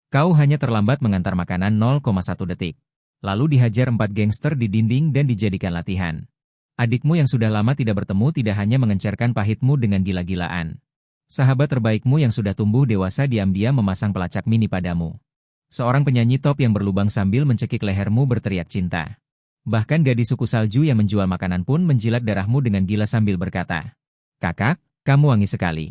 Kau hanya terlambat mengantar makanan 0,1 detik. Lalu dihajar 4 gangster di dinding dan dijadikan latihan. Adikmu yang sudah lama tidak bertemu tidak hanya mengencarkan pahitmu dengan gila-gilaan. Sahabat terbaikmu yang sudah tumbuh dewasa diam-diam memasang pelacak mini padamu. Seorang penyanyi top yang berlubang sambil mencekik lehermu berteriak cinta. Bahkan gadis suku salju yang menjual makanan pun menjilat darahmu dengan gila sambil berkata, "Kakak, kamu wangi sekali.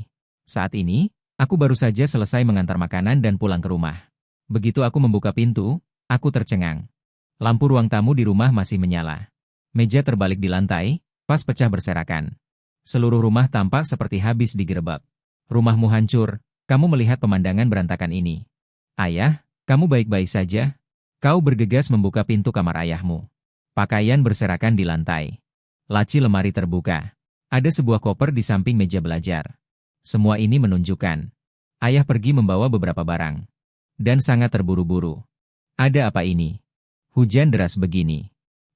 Saat ini, aku baru saja selesai mengantar makanan dan pulang ke rumah." Begitu aku membuka pintu, aku tercengang. Lampu ruang tamu di rumah masih menyala. Meja terbalik di lantai, vas pecah berserakan. Seluruh rumah tampak seperti habis digerebek. Rumahmu hancur, kamu melihat pemandangan berantakan ini. Ayah, kamu baik-baik saja? Kau bergegas membuka pintu kamar ayahmu. Pakaian berserakan di lantai. Laci lemari terbuka. Ada sebuah koper di samping meja belajar. Semua ini menunjukkan ayah pergi membawa beberapa barang. Dan sangat terburu-buru. Ada apa ini? Hujan deras begini.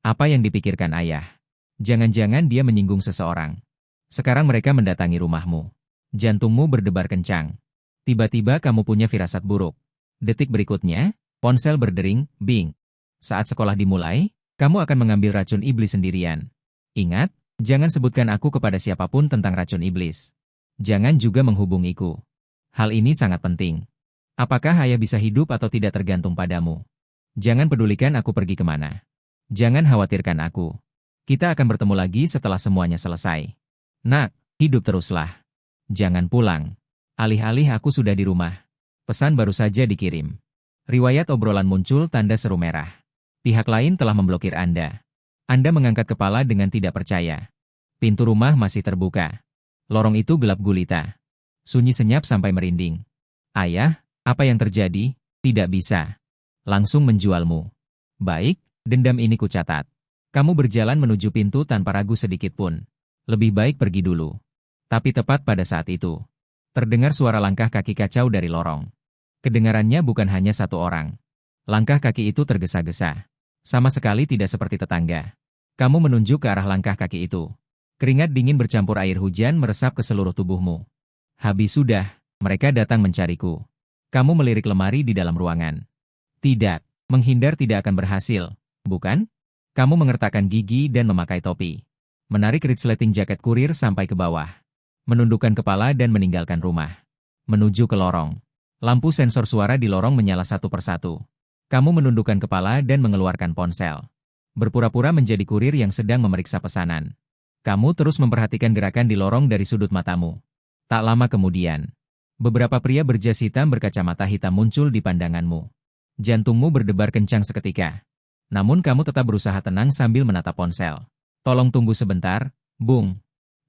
Apa yang dipikirkan ayah? Jangan-jangan dia menyinggung seseorang. Sekarang mereka mendatangi rumahmu. Jantungmu berdebar kencang. Tiba-tiba kamu punya firasat buruk. Detik berikutnya, ponsel berdering, bing. Saat sekolah dimulai, kamu akan mengambil racun iblis sendirian. Ingat, jangan sebutkan aku kepada siapapun tentang racun iblis. Jangan juga menghubungiku. Hal ini sangat penting. Apakah ayah bisa hidup atau tidak tergantung padamu. Jangan pedulikan aku pergi kemana. Jangan khawatirkan aku. Kita akan bertemu lagi setelah semuanya selesai. Nak, hidup teruslah. Jangan pulang. Alih-alih aku sudah di rumah. Pesan baru saja dikirim. Riwayat obrolan muncul tanda seru merah. Pihak lain telah memblokir Anda. Anda mengangkat kepala dengan tidak percaya. Pintu rumah masih terbuka. Lorong itu gelap gulita. Sunyi senyap sampai merinding. Ayah, apa yang terjadi? Tidak bisa. Langsung menjualmu. Baik, dendam ini kucatat. Kamu berjalan menuju pintu tanpa ragu sedikit pun. Lebih baik pergi dulu. Tapi tepat pada saat itu, terdengar suara langkah kaki kacau dari lorong. Kedengarannya bukan hanya satu orang. Langkah kaki itu tergesa-gesa. Sama sekali tidak seperti tetangga. Kamu menunjuk ke arah langkah kaki itu. Keringat dingin bercampur air hujan meresap ke seluruh tubuhmu. Habis sudah, mereka datang mencariku. Kamu melirik lemari di dalam ruangan. Tidak, menghindar tidak akan berhasil, bukan? Kamu mengertakkan gigi dan memakai topi. Menarik resleting jaket kurir sampai ke bawah. Menundukkan kepala dan meninggalkan rumah. Menuju ke lorong. Lampu sensor suara di lorong menyala satu persatu. Kamu menundukkan kepala dan mengeluarkan ponsel. Berpura-pura menjadi kurir yang sedang memeriksa pesanan. Kamu terus memperhatikan gerakan di lorong dari sudut matamu. Tak lama kemudian, beberapa pria berjas hitam berkacamata hitam muncul di pandanganmu. Jantungmu berdebar kencang seketika. Namun kamu tetap berusaha tenang sambil menatap ponsel. Tolong tunggu sebentar, Bung.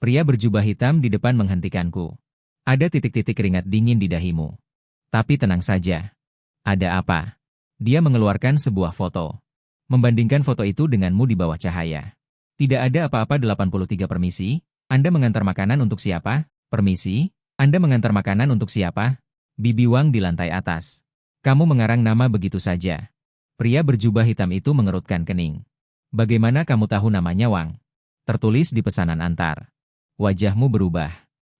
Pria berjubah hitam di depan menghentikanku. Ada titik-titik keringat dingin di dahimu. Tapi tenang saja. Ada apa? Dia mengeluarkan sebuah foto. Membandingkan foto itu denganmu di bawah cahaya. Tidak ada apa-apa. 83 permisi. Anda mengantar makanan untuk siapa? Permisi. Anda mengantar makanan untuk siapa? Bibi Wang di lantai atas. Kamu mengarang nama begitu saja. Pria berjubah hitam itu mengerutkan kening. Bagaimana kamu tahu namanya Wang? Tertulis di pesanan antar. Wajahmu berubah.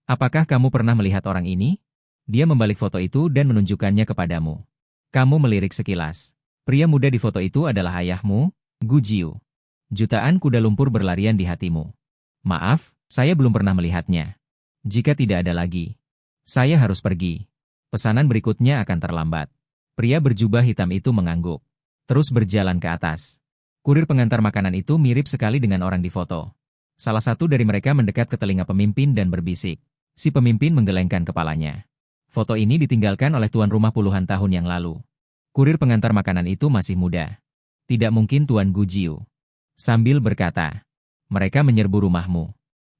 Apakah kamu pernah melihat orang ini? Dia membalik foto itu dan menunjukkannya kepadamu. Kamu melirik sekilas. Pria muda di foto itu adalah ayahmu, Gu Jiu. Jutaan kuda lumpur berlarian di hatimu. Maaf, saya belum pernah melihatnya. Jika tidak ada lagi, saya harus pergi. Pesanan berikutnya akan terlambat. Pria berjubah hitam itu mengangguk. Terus berjalan ke atas. Kurir pengantar makanan itu mirip sekali dengan orang di foto. Salah satu dari mereka mendekat ke telinga pemimpin dan berbisik. Si pemimpin menggelengkan kepalanya. Foto ini ditinggalkan oleh tuan rumah puluhan tahun yang lalu. Kurir pengantar makanan itu masih muda. Tidak mungkin Tuan Gu Jiu. Sambil berkata, mereka menyerbu rumahmu.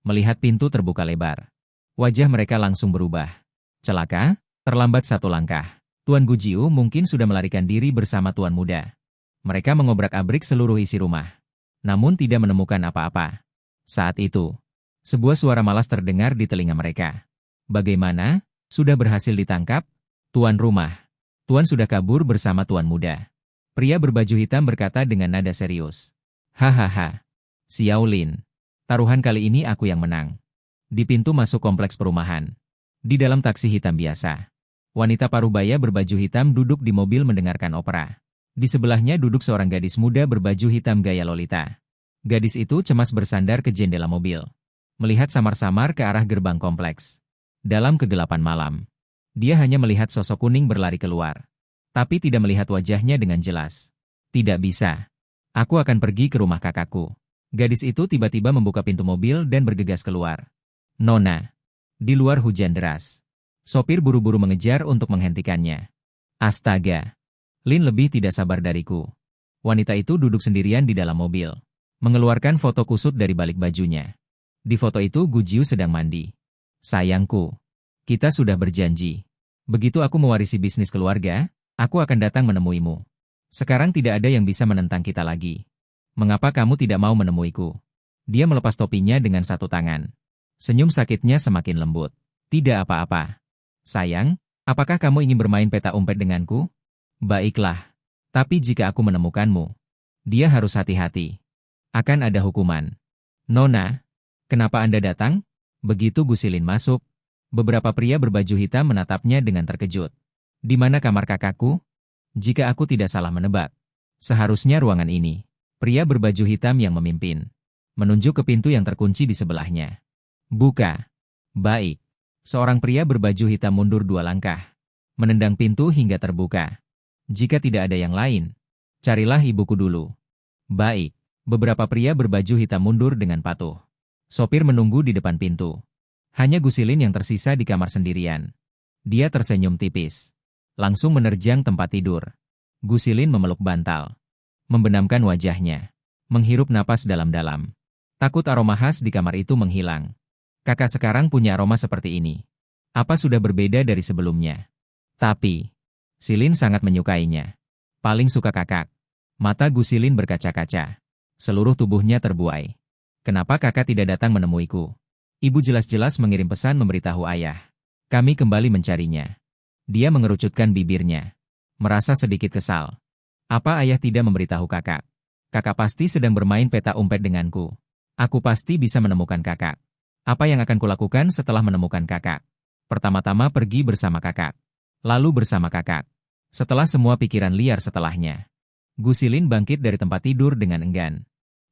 Melihat pintu terbuka lebar. Wajah mereka langsung berubah. Celaka, terlambat satu langkah. Tuan Gu Jiu mungkin sudah melarikan diri bersama Tuan Muda. Mereka mengobrak-abrik seluruh isi rumah. Namun tidak menemukan apa-apa. Saat itu, sebuah suara malas terdengar di telinga mereka. Bagaimana? Sudah berhasil ditangkap? Tuan rumah. Tuan sudah kabur bersama Tuan Muda. Pria berbaju hitam berkata dengan nada serius. Hahaha. Xiao Lin. Taruhan kali ini aku yang menang. Di pintu masuk kompleks perumahan. Di dalam taksi hitam biasa. Wanita parubaya berbaju hitam duduk di mobil mendengarkan opera. Di sebelahnya duduk seorang gadis muda berbaju hitam gaya Lolita. Gadis itu cemas bersandar ke jendela mobil, melihat samar-samar ke arah gerbang kompleks. Dalam kegelapan malam, dia hanya melihat sosok kuning berlari keluar, tapi tidak melihat wajahnya dengan jelas. Tidak bisa. Aku akan pergi ke rumah kakakku. Gadis itu tiba-tiba membuka pintu mobil dan bergegas keluar. Nona. Di luar hujan deras. Sopir buru-buru mengejar untuk menghentikannya. Astaga. Lin lebih tidak sabar dariku. Wanita itu duduk sendirian di dalam mobil, mengeluarkan foto kusut dari balik bajunya. Di foto itu Gujiu sedang mandi. Sayangku, kita sudah berjanji. Begitu aku mewarisi bisnis keluarga, aku akan datang menemuimu. Sekarang tidak ada yang bisa menentang kita lagi. Mengapa kamu tidak mau menemuiku? Dia melepas topinya dengan satu tangan. Senyum sakitnya semakin lembut. Tidak apa-apa. Sayang, apakah kamu ingin bermain peta umpet denganku? Baiklah. Tapi jika aku menemukanmu, dia harus hati-hati. Akan ada hukuman. Nona, kenapa Anda datang? Begitu Gusilin masuk, beberapa pria berbaju hitam menatapnya dengan terkejut. Di mana kamar kakakku? Jika aku tidak salah menebak, seharusnya ruangan ini. Pria berbaju hitam yang memimpin, menunjuk ke pintu yang terkunci di sebelahnya. Buka. Baik. Seorang pria berbaju hitam mundur 2 langkah, menendang pintu hingga terbuka. Jika tidak ada yang lain, carilah ibuku dulu. Baik. Beberapa pria berbaju hitam mundur dengan patuh. Sopir menunggu di depan pintu. Hanya Gusilin yang tersisa di kamar sendirian. Dia tersenyum tipis, langsung menerjang tempat tidur. Gusilin memeluk bantal, membenamkan wajahnya, menghirup napas dalam-dalam. Takut aroma khas di kamar itu menghilang. Kakak sekarang punya aroma seperti ini. Apa sudah berbeda dari sebelumnya? Tapi Silin sangat menyukainya. Paling suka kakak. Mata Gusilin berkaca-kaca. Seluruh tubuhnya terbuai. Kenapa kakak tidak datang menemuiku? Ibu jelas-jelas mengirim pesan memberitahu ayah. Kami kembali mencarinya. Dia mengerucutkan bibirnya, merasa sedikit kesal. Apa ayah tidak memberitahu kakak? Kakak pasti sedang bermain peta umpet denganku. Aku pasti bisa menemukan kakak. Apa yang akan kulakukan setelah menemukan kakak? Pertama-tama pergi bersama kakak. Lalu bersama kakak. Setelah semua pikiran liar setelahnya. Gusilin bangkit dari tempat tidur dengan enggan.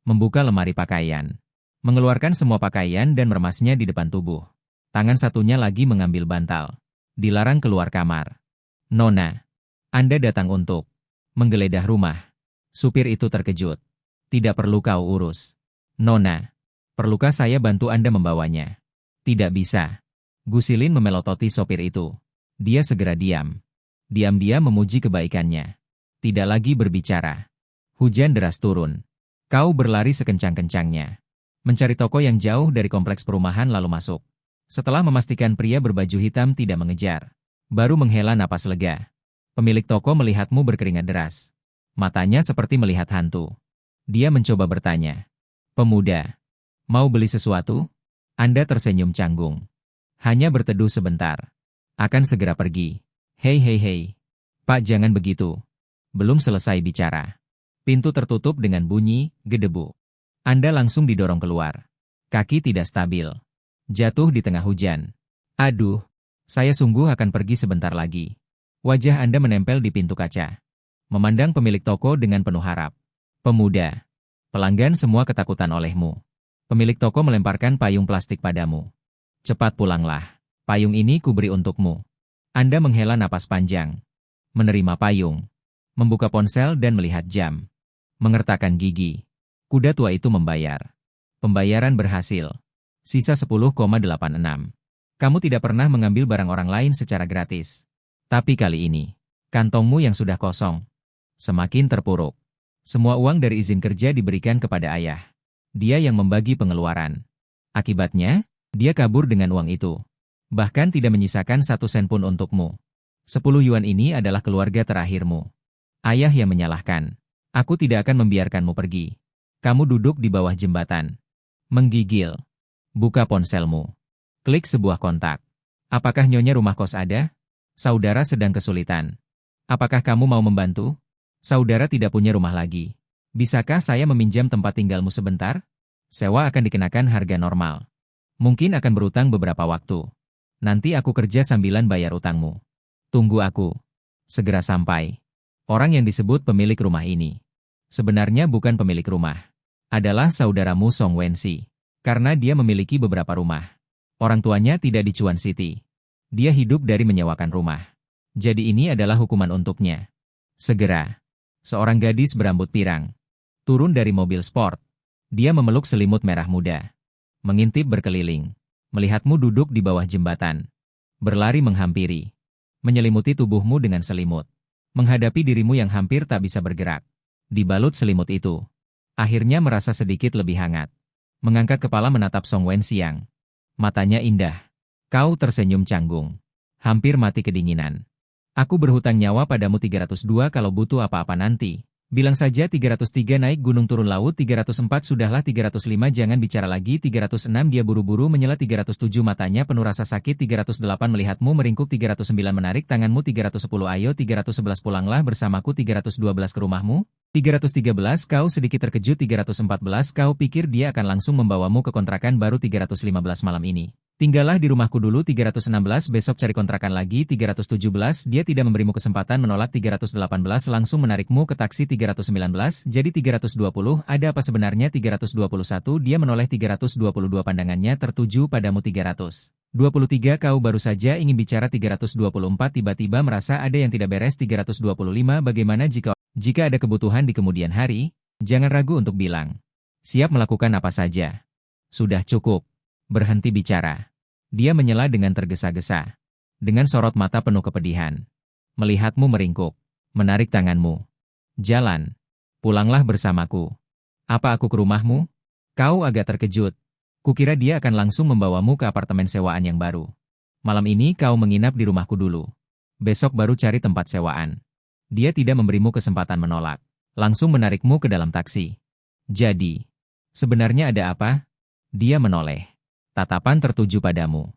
Membuka lemari pakaian. Mengeluarkan semua pakaian dan meremasnya di depan tubuh. Tangan satunya lagi mengambil bantal. Dilarang keluar kamar. Nona, Anda datang untuk menggeledah rumah. Supir itu terkejut. Tidak perlu kau urus. Nona, perlukah saya bantu Anda membawanya? Tidak bisa. Gusilin memelototi sopir itu. Dia segera diam. Diam-diam memuji kebaikannya. Tidak lagi berbicara. Hujan deras turun. Kau berlari sekencang-kencangnya. Mencari toko yang jauh dari kompleks perumahan lalu masuk. Setelah memastikan pria berbaju hitam tidak mengejar, baru menghela napas lega. Pemilik toko melihatmu berkeringat deras. Matanya seperti melihat hantu. Dia mencoba bertanya. Pemuda, mau beli sesuatu? Anda tersenyum canggung. Hanya berteduh sebentar. Akan segera pergi. Hei hei hei. Pak jangan begitu. Belum selesai bicara. Pintu tertutup dengan bunyi, gedebu. Anda langsung didorong keluar. Kaki tidak stabil. Jatuh di tengah hujan. Aduh, saya sungguh akan pergi sebentar lagi. Wajah Anda menempel di pintu kaca. Memandang pemilik toko dengan penuh harap. Pemuda, pelanggan semua ketakutan olehmu. Pemilik toko melemparkan payung plastik padamu. Cepat pulanglah. Payung ini kuberi untukmu. Anda menghela napas panjang. Menerima payung. Membuka ponsel dan melihat jam. Mengertakkan gigi. Kuda tua itu membayar. Pembayaran berhasil. Sisa 10,86. Kamu tidak pernah mengambil barang orang lain secara gratis. Tapi kali ini, kantongmu yang sudah kosong semakin terpuruk. Semua uang dari izin kerja diberikan kepada ayah. Dia yang membagi pengeluaran. Akibatnya, dia kabur dengan uang itu. Bahkan tidak menyisakan 1 sen pun untukmu. 10 yuan ini adalah keluarga terakhirmu. Ayah yang menyalahkan. Aku tidak akan membiarkanmu pergi. Kamu duduk di bawah jembatan. Menggigil. Buka ponselmu. Klik sebuah kontak. Apakah nyonya rumah kos ada? Saudara sedang kesulitan. Apakah kamu mau membantu? Saudara tidak punya rumah lagi. Bisakah saya meminjam tempat tinggalmu sebentar? Sewa akan dikenakan harga normal. Mungkin akan berutang beberapa waktu. Nanti aku kerja sambilan bayar utangmu. Tunggu aku. Segera sampai. Orang yang disebut pemilik rumah ini sebenarnya bukan pemilik rumah. Adalah saudaramu Song Wensi. Karena dia memiliki beberapa rumah. Orang tuanya tidak di Chuan City. Dia hidup dari menyewakan rumah. Jadi ini adalah hukuman untuknya. Segera. Seorang gadis berambut pirang turun dari mobil sport. Dia memeluk selimut merah muda. Mengintip berkeliling. Melihatmu duduk di bawah jembatan. Berlari menghampiri. Menyelimuti tubuhmu dengan selimut. Menghadapi dirimu yang hampir tak bisa bergerak. Dibalut selimut itu. Akhirnya merasa sedikit lebih hangat. Mengangkat kepala menatap Song Wensiang. Matanya indah. Kau tersenyum canggung. Hampir mati kedinginan. Aku berhutang nyawa padamu 302 kalau butuh apa-apa nanti. Bilang saja 303 naik gunung turun laut 304 sudahlah 305 jangan bicara lagi 306 dia buru-buru menyela 307 matanya penuh rasa sakit 308 melihatmu meringkuk 309 menarik tanganmu 310 ayo 311 pulanglah bersamaku 312 ke rumahmu 313 kau sedikit terkejut 314 kau pikir dia akan langsung membawamu ke kontrakan baru 315 malam ini. Tinggallah di rumahku dulu 316 besok cari kontrakan lagi 317 dia tidak memberimu kesempatan menolak 318 langsung menarikmu ke taksi 319 jadi 320 ada apa sebenarnya 321 dia menoleh 322 pandangannya tertuju padamu 323 kau baru saja ingin bicara 324 tiba-tiba merasa ada yang tidak beres 325 bagaimana jika ada kebutuhan di kemudian hari, jangan ragu untuk bilang. Siap melakukan apa saja. Sudah cukup. Berhenti bicara. Dia menyela dengan tergesa-gesa. Dengan sorot mata penuh kepedihan. Melihatmu meringkuk. Menarik tanganmu. Jalan. Pulanglah bersamaku. Apa aku ke rumahmu? Kau agak terkejut. Kukira dia akan langsung membawamu ke apartemen sewaan yang baru. Malam ini kau menginap di rumahku dulu. Besok baru cari tempat sewaan. Dia tidak memberimu kesempatan menolak. Langsung menarikmu ke dalam taksi. Jadi, sebenarnya ada apa? Dia menoleh. Tatapan tertuju padamu.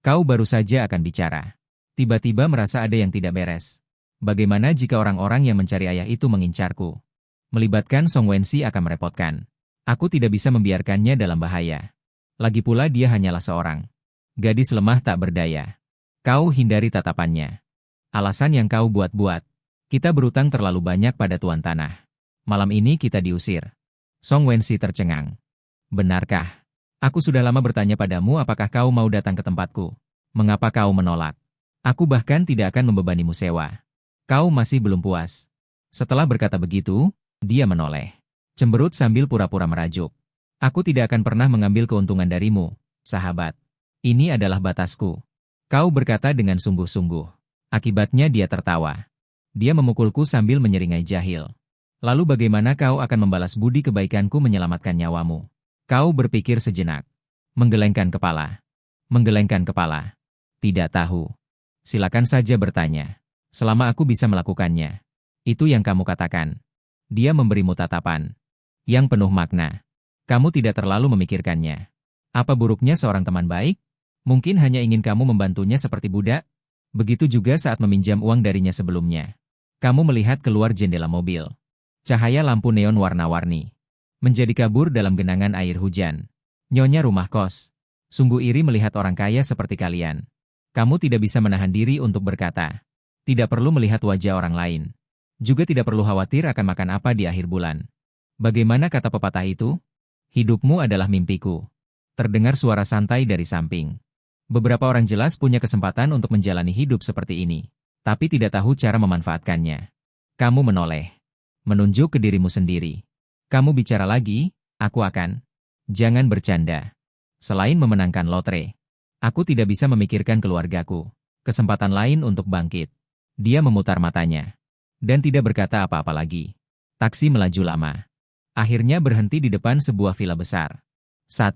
Kau baru saja akan bicara. Tiba-tiba merasa ada yang tidak beres. Bagaimana jika orang-orang yang mencari ayah itu mengincarku? Melibatkan Song Wensi akan merepotkan. Aku tidak bisa membiarkannya dalam bahaya. Lagi pula dia hanyalah seorang gadis lemah tak berdaya. Kau hindari tatapannya. Alasan yang kau buat-buat. Kita berutang terlalu banyak pada tuan tanah. Malam ini kita diusir. Song Wensi tercengang. Benarkah? Aku sudah lama bertanya padamu apakah kau mau datang ke tempatku. Mengapa kau menolak? Aku bahkan tidak akan membebanimu sewa. Kau masih belum puas. Setelah berkata begitu, dia menoleh. Cemberut sambil pura-pura merajuk. Aku tidak akan pernah mengambil keuntungan darimu, sahabat. Ini adalah batasku. Kau berkata dengan sungguh-sungguh. Akibatnya dia tertawa. Dia memukulku sambil menyeringai jahil. Lalu bagaimana kau akan membalas budi kebaikanku menyelamatkan nyawamu? Kau berpikir sejenak. Menggelengkan kepala. Menggelengkan kepala. Tidak tahu. Silakan saja bertanya. Selama aku bisa melakukannya. Itu yang kamu katakan. Dia memberimu tatapan yang penuh makna. Kamu tidak terlalu memikirkannya. Apa buruknya seorang teman baik? Mungkin hanya ingin kamu membantunya seperti budak? Begitu juga saat meminjam uang darinya sebelumnya. Kamu melihat keluar jendela mobil. Cahaya lampu neon warna-warni. Menjadi kabur dalam genangan air hujan. Nyonya rumah kos. Sungguh iri melihat orang kaya seperti kalian. Kamu tidak bisa menahan diri untuk berkata. Tidak perlu melihat wajah orang lain. Juga tidak perlu khawatir akan makan apa di akhir bulan. Bagaimana kata pepatah itu? Hidupmu adalah mimpiku. Terdengar suara santai dari samping. Beberapa orang jelas punya kesempatan untuk menjalani hidup seperti ini. Tapi tidak tahu cara memanfaatkannya. Kamu menoleh. Menunjuk ke dirimu sendiri. Kamu bicara lagi, aku akan. Jangan bercanda. Selain memenangkan lotre, aku tidak bisa memikirkan keluargaku. Kesempatan lain untuk bangkit. Dia memutar matanya. Dan tidak berkata apa-apa lagi. Taksi melaju lama. Akhirnya berhenti di depan sebuah villa besar. 1.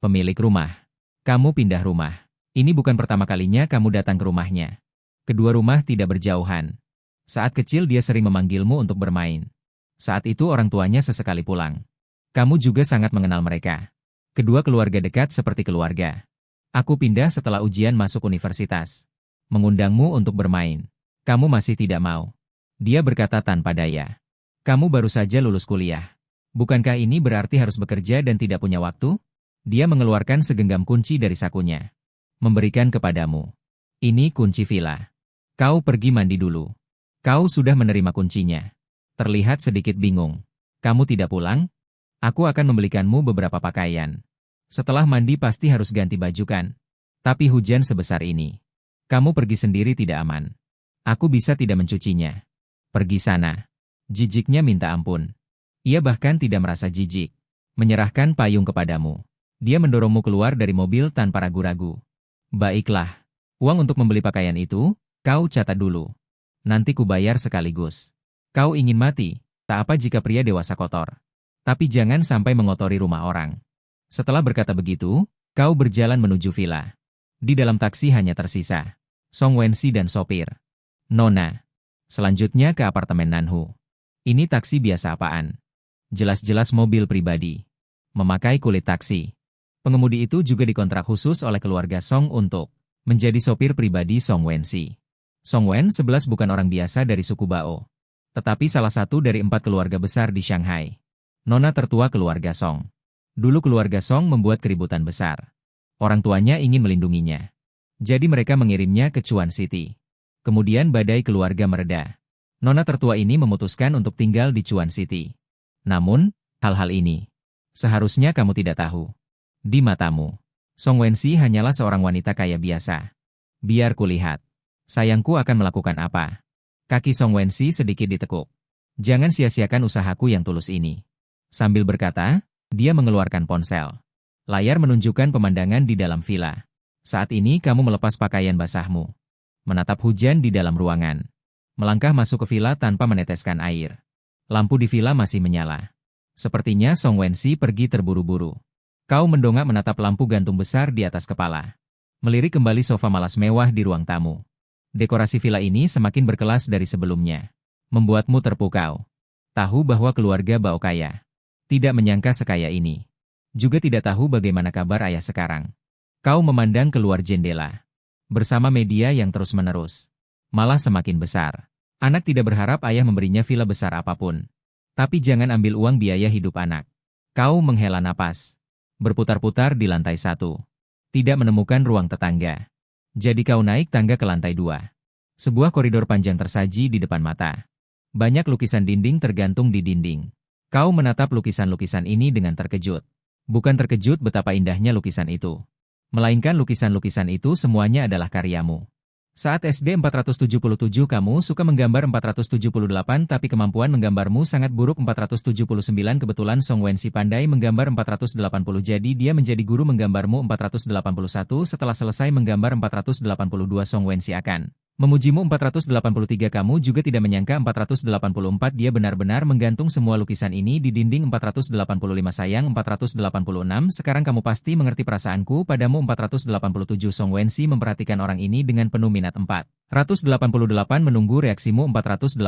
Pemilik rumah. Kamu pindah rumah. Ini bukan pertama kalinya kamu datang ke rumahnya. Kedua rumah tidak berjauhan. Saat kecil dia sering memanggilmu untuk bermain. Saat itu orang tuanya sesekali pulang. Kamu juga sangat mengenal mereka. Kedua keluarga dekat seperti keluarga. Aku pindah setelah ujian masuk universitas. Mengundangmu untuk bermain. Kamu masih tidak mau. Dia berkata tanpa daya. Kamu baru saja lulus kuliah. Bukankah ini berarti harus bekerja dan tidak punya waktu? Dia mengeluarkan segenggam kunci dari sakunya. Memberikan kepadamu. Ini kunci villa. Kau pergi mandi dulu. Kau sudah menerima kuncinya. Terlihat sedikit bingung. Kamu tidak pulang? Aku akan membelikanmu beberapa pakaian. Setelah mandi pasti harus ganti baju kan? Tapi hujan sebesar ini. Kamu pergi sendiri tidak aman. Aku bisa tidak mencucinya. Pergi sana. Jijiknya minta ampun. Ia bahkan tidak merasa jijik. Menyerahkan payung kepadamu. Dia mendorongmu keluar dari mobil tanpa ragu-ragu. Baiklah. Uang untuk membeli pakaian itu, kau catat dulu. Nanti kubayar sekaligus. Kau ingin mati, tak apa jika pria dewasa kotor. Tapi jangan sampai mengotori rumah orang. Setelah berkata begitu, kau berjalan menuju villa. Di dalam taksi hanya tersisa Song Wensi dan sopir. Nona. Selanjutnya ke apartemen Nanhu. Ini taksi biasa apaan? Jelas-jelas mobil pribadi. Memakai kulit taksi. Pengemudi itu juga dikontrak khusus oleh keluarga Song untuk menjadi sopir pribadi Song Wensi. Song Wen 11 bukan orang biasa dari suku Bao, tetapi salah satu dari 4 keluarga besar di Shanghai. Nona tertua keluarga Song. Dulu keluarga Song membuat keributan besar. Orang tuanya ingin melindunginya. Jadi mereka mengirimnya ke Chuan City. Kemudian badai keluarga mereda. Nona tertua ini memutuskan untuk tinggal di Chuan City. Namun, hal-hal ini seharusnya kamu tidak tahu. Di matamu, Song Wensi hanyalah seorang wanita kaya biasa. Biar kulihat. Sayangku akan melakukan apa? Kaki Song Wensi sedikit ditekuk. Jangan sia-siakan usahaku yang tulus ini. Sambil berkata, dia mengeluarkan ponsel. Layar menunjukkan pemandangan di dalam villa. Saat ini kamu melepas pakaian basahmu. Menatap hujan di dalam ruangan. Melangkah masuk ke villa tanpa meneteskan air. Lampu di villa masih menyala. Sepertinya Song Wensi pergi terburu-buru. Kau mendongak menatap lampu gantung besar di atas kepala. Melirik kembali sofa malas mewah di ruang tamu. Dekorasi villa ini semakin berkelas dari sebelumnya. Membuatmu terpukau. Tahu bahwa keluarga Bao kaya. Tidak menyangka sekaya ini. Juga tidak tahu bagaimana kabar ayah sekarang. Kau memandang keluar jendela. Bersama media yang terus-menerus. Malah semakin besar. Anak tidak berharap ayah memberinya villa besar apapun. Tapi jangan ambil uang biaya hidup anak. Kau menghela napas. Berputar-putar di lantai 1. Tidak menemukan ruang tetangga. Jadi kau naik tangga ke lantai 2. Sebuah koridor panjang tersaji di depan mata. Banyak lukisan dinding tergantung di dinding. Kau menatap lukisan-lukisan ini dengan terkejut. Bukan terkejut betapa indahnya lukisan itu. Melainkan lukisan-lukisan itu semuanya adalah karyamu. Saat SD 477 kamu suka menggambar 478 tapi kemampuan menggambarmu sangat buruk 479 kebetulan Song Wensi pandai menggambar 480 jadi dia menjadi guru menggambarmu 481 setelah selesai menggambar 482 Song Wensi akan memujimu 483 kamu juga tidak menyangka 484 dia benar-benar menggantung semua lukisan ini di dinding 485 sayang 486 sekarang kamu pasti mengerti perasaanku padamu 487 Song Wensi memperhatikan orang ini dengan penuh minat 488 menunggu reaksimu 489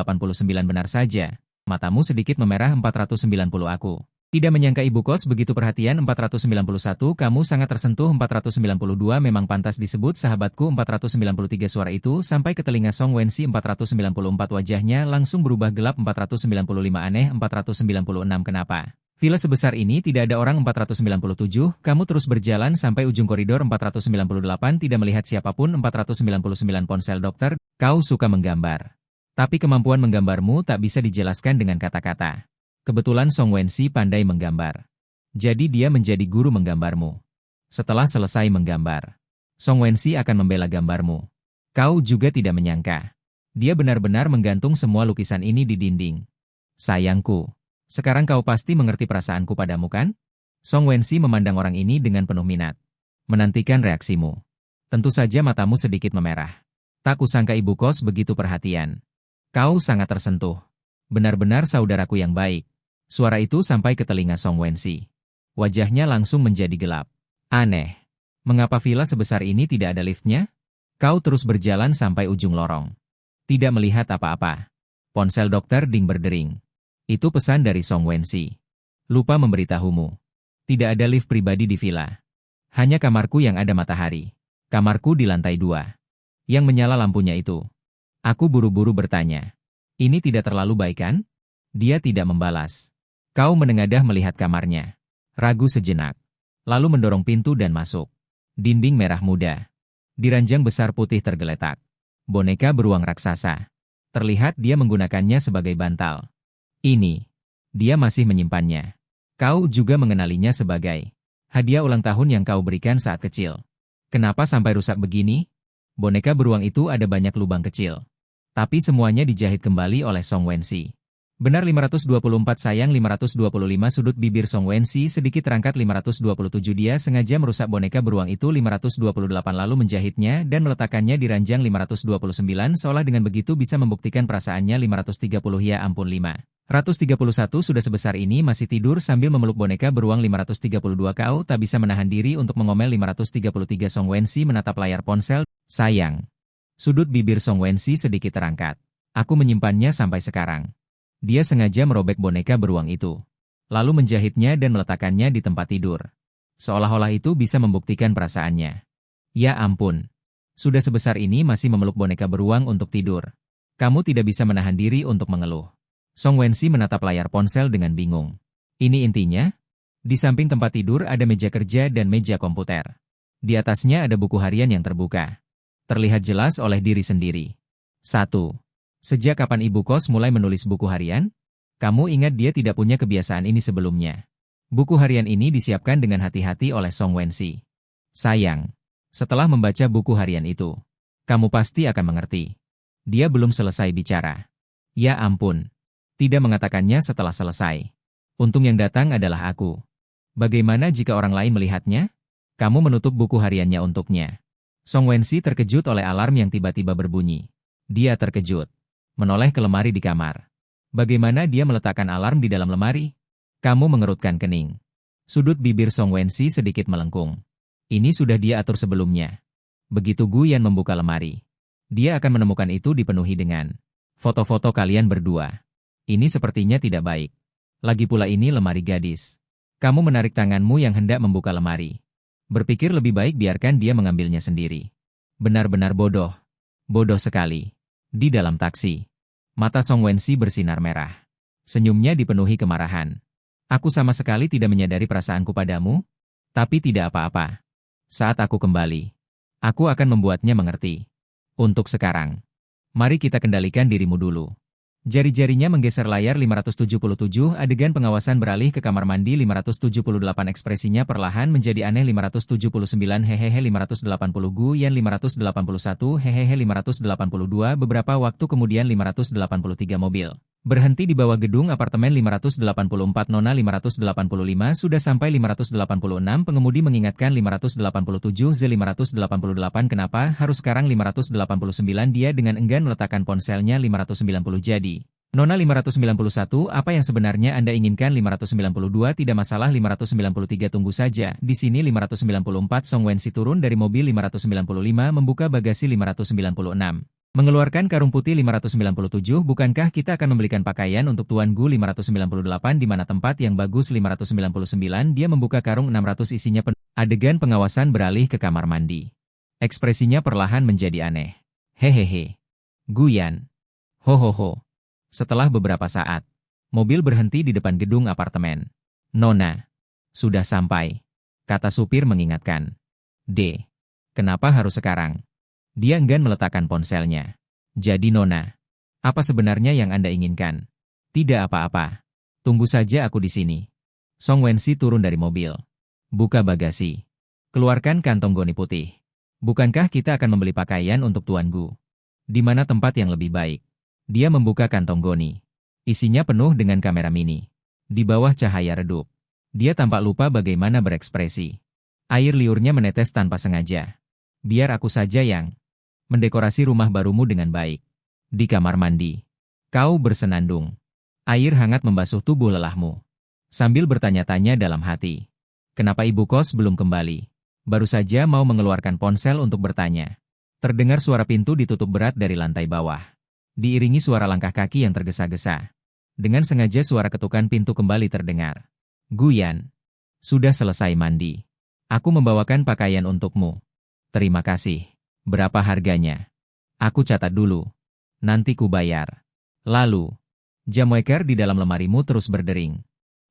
benar saja. Matamu sedikit memerah 490 aku. Tidak menyangka ibu kos begitu perhatian 491 kamu sangat tersentuh 492 memang pantas disebut sahabatku 493 suara itu sampai ke telinga Song Wensi 494 wajahnya langsung berubah gelap 495 aneh 496 kenapa? Villa sebesar ini tidak ada orang 497 kamu terus berjalan sampai ujung koridor 498 tidak melihat siapapun 499 ponsel dokter kau suka menggambar. Tapi kemampuan menggambarmu tak bisa dijelaskan dengan kata-kata. Kebetulan Song Wensi pandai menggambar. Jadi dia menjadi guru menggambarmu. Setelah selesai menggambar, Song Wensi akan membela gambarmu. Kau juga tidak menyangka. Dia benar-benar menggantung semua lukisan ini di dinding. Sayangku, sekarang kau pasti mengerti perasaanku padamu kan? Song Wensi memandang orang ini dengan penuh minat. Menantikan reaksimu. Tentu saja matamu sedikit memerah. Tak kusangka ibu kos begitu perhatian. Kau sangat tersentuh. Benar-benar saudaraku yang baik. Suara itu sampai ke telinga Song Wensi. Wajahnya langsung menjadi gelap. Aneh. Mengapa villa sebesar ini tidak ada liftnya? Kau terus berjalan sampai ujung lorong. Tidak melihat apa-apa. Ponsel dokter ding berdering. Itu pesan dari Song Wensi. Lupa memberitahumu. Tidak ada lift pribadi di villa. Hanya kamarku yang ada matahari. Kamarku di lantai 2. Yang menyala lampunya itu. Aku buru-buru bertanya. Ini tidak terlalu baik kan? Dia tidak membalas. Kau menengadah melihat kamarnya. Ragu sejenak. Lalu mendorong pintu dan masuk. Dinding merah muda. Di ranjang besar putih tergeletak. Boneka beruang raksasa. Terlihat dia menggunakannya sebagai bantal. Ini. Dia masih menyimpannya. Kau juga mengenalinya sebagai hadiah ulang tahun yang kau berikan saat kecil. Kenapa sampai rusak begini? Boneka beruang itu ada banyak lubang kecil. Tapi semuanya dijahit kembali oleh Song Wensi. Benar 524 sayang 525 sudut bibir Song Wensi sedikit terangkat 527 dia sengaja merusak boneka beruang itu 528 lalu menjahitnya dan meletakkannya di ranjang 529 seolah dengan begitu bisa membuktikan perasaannya 530 ya ampun 531 sudah sebesar ini masih tidur sambil memeluk boneka beruang 532 kau tak bisa menahan diri untuk mengomel 533 Song Wensi menatap layar ponsel, sayang. Sudut bibir Song Wensi sedikit terangkat. Aku menyimpannya sampai sekarang. Dia sengaja merobek boneka beruang itu. Lalu menjahitnya dan meletakkannya di tempat tidur. Seolah-olah itu bisa membuktikan perasaannya. Ya ampun. Sudah sebesar ini masih memeluk boneka beruang untuk tidur. Kamu tidak bisa menahan diri untuk mengeluh. Song Wensi menatap layar ponsel dengan bingung. Ini intinya? Di samping tempat tidur ada meja kerja dan meja komputer. Di atasnya ada buku harian yang terbuka. Terlihat jelas oleh diri sendiri. 1. Sejak kapan ibu kos mulai menulis buku harian? Kamu ingat dia tidak punya kebiasaan ini sebelumnya. Buku harian ini disiapkan dengan hati-hati oleh Song Wensi. Sayang, setelah membaca buku harian itu, kamu pasti akan mengerti. Dia belum selesai bicara. Ya ampun, tidak mengatakannya setelah selesai. Untung yang datang adalah aku. Bagaimana jika orang lain melihatnya? Kamu menutup buku hariannya untuknya. Song Wensi terkejut oleh alarm yang tiba-tiba berbunyi. Dia terkejut. Menoleh ke lemari di kamar. Bagaimana dia meletakkan alarm di dalam lemari? Kamu mengerutkan kening. Sudut bibir Song Wensi sedikit melengkung. Ini sudah dia atur sebelumnya. Begitu Guyan membuka lemari, dia akan menemukan itu dipenuhi dengan foto-foto kalian berdua. Ini sepertinya tidak baik. Lagi pula ini lemari gadis. Kamu menarik tanganmu yang hendak membuka lemari. Berpikir lebih baik biarkan dia mengambilnya sendiri. Benar-benar bodoh. Bodoh sekali. Di dalam taksi, mata Song Wensi bersinar merah. Senyumnya dipenuhi kemarahan. Aku sama sekali tidak menyadari perasaanku padamu, tapi tidak apa-apa. Saat aku kembali, aku akan membuatnya mengerti. Untuk sekarang, mari kita kendalikan dirimu dulu. Jari-jarinya menggeser layar 577 adegan pengawasan beralih ke kamar mandi 578 ekspresinya perlahan menjadi aneh 579 hehehe 580 Guyan 581 hehehe 582 beberapa waktu kemudian 583 mobil. Berhenti di bawah gedung apartemen 584 Nona 585 sudah sampai 586 pengemudi mengingatkan 587 Z 588 kenapa harus sekarang 589 dia dengan enggan meletakkan ponselnya 590 jadi. Nona 591 apa yang sebenarnya Anda inginkan 592 tidak masalah 593 tunggu saja. Di sini 594 Song Wensi turun dari mobil 595 membuka bagasi 596. Mengeluarkan karung putih 597, bukankah kita akan membelikan pakaian untuk Tuan Gu 598 di mana tempat yang bagus 599 dia membuka karung 600 isinya penuh. Adegan pengawasan beralih ke kamar mandi. Ekspresinya perlahan menjadi aneh. Hehehe. Guyan. Hohoho. Setelah beberapa saat, mobil berhenti di depan gedung apartemen. Nona. Sudah sampai. Kata supir mengingatkan. D. Kenapa harus sekarang? Dia enggan meletakkan ponselnya. Jadi Nona, apa sebenarnya yang Anda inginkan? Tidak apa-apa. Tunggu saja aku di sini. Song Wensi turun dari mobil. Buka bagasi. Keluarkan kantong goni putih. Bukankah kita akan membeli pakaian untuk Tuan Gu? Di mana tempat yang lebih baik? Dia membuka kantong goni. Isinya penuh dengan kamera mini. Di bawah cahaya redup. Dia tampak lupa bagaimana berekspresi. Air liurnya menetes tanpa sengaja. Biar aku saja yang mendekorasi rumah barumu dengan baik. Di kamar mandi. Kau bersenandung. Air hangat membasuh tubuh lelahmu. Sambil bertanya-tanya dalam hati. Kenapa ibu kos belum kembali? Baru saja mau mengeluarkan ponsel untuk bertanya. Terdengar suara pintu ditutup berat dari lantai bawah. Diiringi suara langkah kaki yang tergesa-gesa. Dengan sengaja suara ketukan pintu kembali terdengar. Guyan. Sudah selesai mandi. Aku membawakan pakaian untukmu. Terima kasih. Berapa harganya? Aku catat dulu. Nanti ku bayar. Lalu, jam waker di dalam lemarimu terus berdering.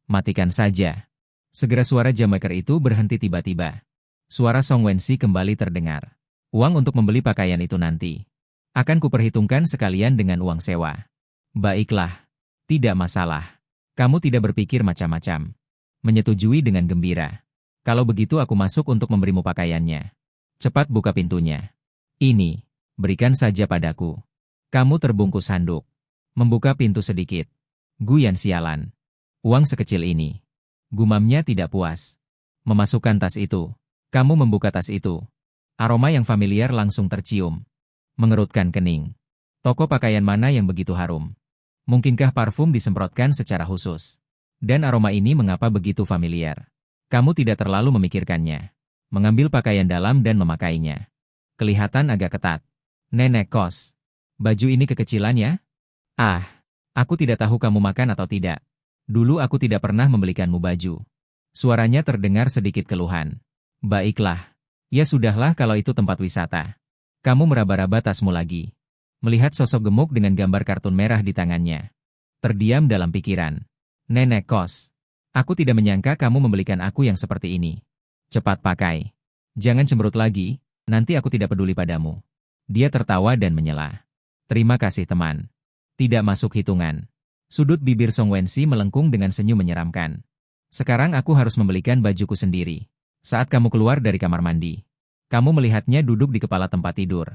Matikan saja. Segera suara jam waker itu berhenti tiba-tiba. Suara Song Wensi kembali terdengar. Uang untuk membeli pakaian itu nanti. Akan kuperhitungkan sekalian dengan uang sewa. Baiklah. Tidak masalah. Kamu tidak berpikir macam-macam. Menyetujui dengan gembira. Kalau begitu aku masuk untuk memberimu pakaiannya. Cepat buka pintunya. Ini. Berikan saja padaku. Kamu terbungkus handuk. Membuka pintu sedikit. Guyan sialan. Uang sekecil ini. Gumamnya tidak puas. Memasukkan tas itu. Kamu membuka tas itu. Aroma yang familiar langsung tercium. Mengerutkan kening. Toko pakaian mana yang begitu harum? Mungkinkah parfum disemprotkan secara khusus? Dan aroma ini mengapa begitu familiar? Kamu tidak terlalu memikirkannya. Mengambil pakaian dalam dan memakainya. Kelihatan agak ketat. Nenek kos. Baju ini kekecilan ya? Ah, aku tidak tahu kamu makan atau tidak. Dulu aku tidak pernah membelikanmu baju. Suaranya terdengar sedikit keluhan. Baiklah. Ya sudahlah kalau itu tempat wisata. Kamu meraba-raba tasmu lagi. Melihat sosok gemuk dengan gambar kartun merah di tangannya. Terdiam dalam pikiran. Nenek kos. Aku tidak menyangka kamu membelikan aku yang seperti ini. Cepat pakai. Jangan cemberut lagi, nanti aku tidak peduli padamu. Dia tertawa dan menyela. Terima kasih teman. Tidak masuk hitungan. Sudut bibir Song Wensi melengkung dengan senyum menyeramkan. Sekarang aku harus membelikan bajuku sendiri. Saat kamu keluar dari kamar mandi. Kamu melihatnya duduk di kepala tempat tidur.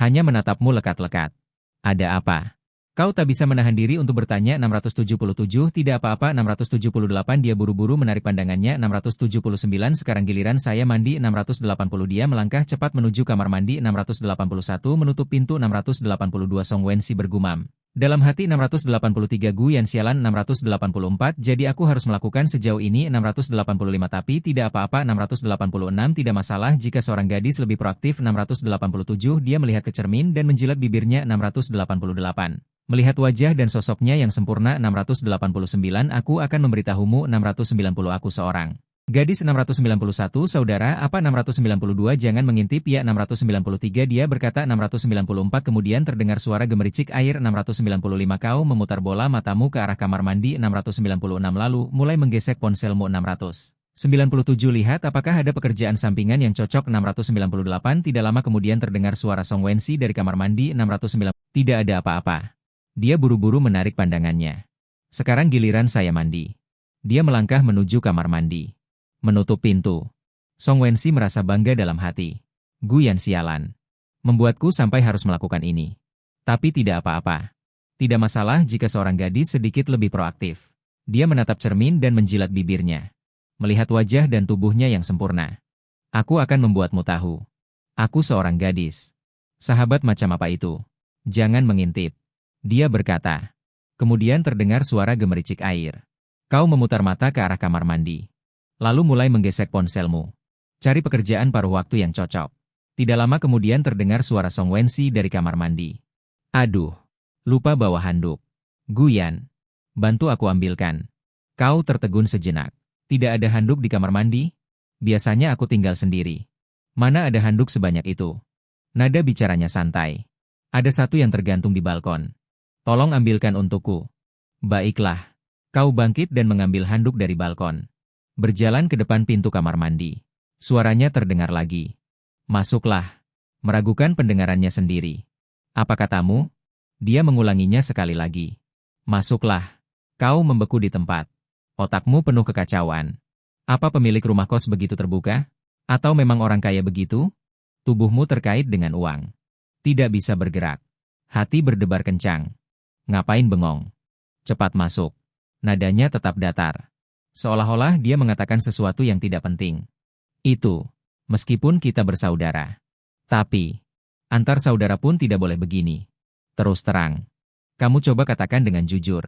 Hanya menatapmu lekat-lekat. Ada apa? Kau tak bisa menahan diri untuk bertanya. 677 tidak apa-apa. 678 dia buru-buru menarik pandangannya. 679 sekarang giliran saya mandi. 680 dia melangkah cepat menuju kamar mandi. 681 menutup pintu. 682 Song Wensi bergumam. Dalam hati 683 Guyan sialan 684 jadi aku harus melakukan sejauh ini 685 tapi tidak apa-apa 686 tidak masalah jika seorang gadis lebih proaktif 687 dia melihat ke cermin dan menjilat bibirnya 688. Melihat wajah dan sosoknya yang sempurna 689 aku akan memberitahumu 690 aku seorang. Gadis 691 saudara apa 692 jangan mengintip ya 693 dia berkata 694 kemudian terdengar suara gemericik air 695 kau memutar bola matamu ke arah kamar mandi 696 lalu mulai menggesek ponselmu 697 lihat apakah ada pekerjaan sampingan yang cocok 698 tidak lama kemudian terdengar suara Song Wensi dari kamar mandi 609 tidak ada apa-apa. Dia buru-buru menarik pandangannya. Sekarang giliran saya mandi. Dia melangkah menuju kamar mandi. Menutup pintu. Song Wensi merasa bangga dalam hati. Guyan sialan. Membuatku sampai harus melakukan ini. Tapi tidak apa-apa. Tidak masalah jika seorang gadis sedikit lebih proaktif. Dia menatap cermin dan menjilat bibirnya. Melihat wajah dan tubuhnya yang sempurna. Aku akan membuatmu tahu. Aku seorang gadis. Sahabat macam apa itu? Jangan mengintip. Dia berkata. Kemudian terdengar suara gemericik air. Kau memutar mata ke arah kamar mandi. Lalu mulai menggesek ponselmu. Cari pekerjaan paruh waktu yang cocok. Tidak lama kemudian terdengar suara Song Wensi dari kamar mandi. Aduh, lupa bawa handuk. Guyan, bantu aku ambilkan. Kau tertegun sejenak. Tidak ada handuk di kamar mandi? Biasanya aku tinggal sendiri. Mana ada handuk sebanyak itu? Nada bicaranya santai. Ada satu yang tergantung di balkon. Tolong ambilkan untukku. Baiklah. Kau bangkit dan mengambil handuk dari balkon. Berjalan ke depan pintu kamar mandi. Suaranya terdengar lagi. Masuklah. Meragukan pendengarannya sendiri. Apa katamu? Dia mengulanginya sekali lagi. Masuklah. Kau membeku di tempat. Otakmu penuh kekacauan. Apa pemilik rumah kos begitu terbuka? Atau memang orang kaya begitu? Tubuhmu terkait dengan uang. Tidak bisa bergerak. Hati berdebar kencang. Ngapain bengong? Cepat masuk. Nadanya tetap datar. Seolah-olah dia mengatakan sesuatu yang tidak penting. Itu, meskipun kita bersaudara. Tapi, antar saudara pun tidak boleh begini. Terus terang. Kamu coba katakan dengan jujur.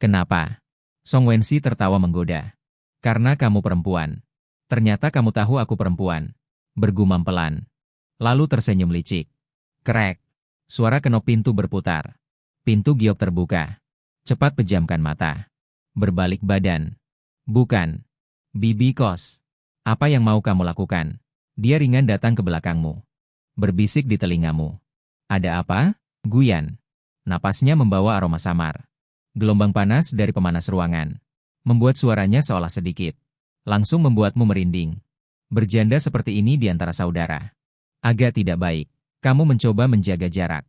Kenapa? Song Wensi tertawa menggoda. Karena kamu perempuan. Ternyata kamu tahu aku perempuan. Bergumam pelan. Lalu tersenyum licik. Krek. Suara kenop pintu berputar. Pintu giok terbuka. Cepat pejamkan mata. Berbalik badan. Bukan. Bibi kos. Apa yang mau kamu lakukan? Dia ringan datang ke belakangmu. Berbisik di telingamu. Ada apa? Guyan. Napasnya membawa aroma samar. Gelombang panas dari pemanas ruangan. Membuat suaranya seolah sedikit. Langsung membuatmu merinding. Berjanda seperti ini di antara saudara. Agak tidak baik. Kamu mencoba menjaga jarak.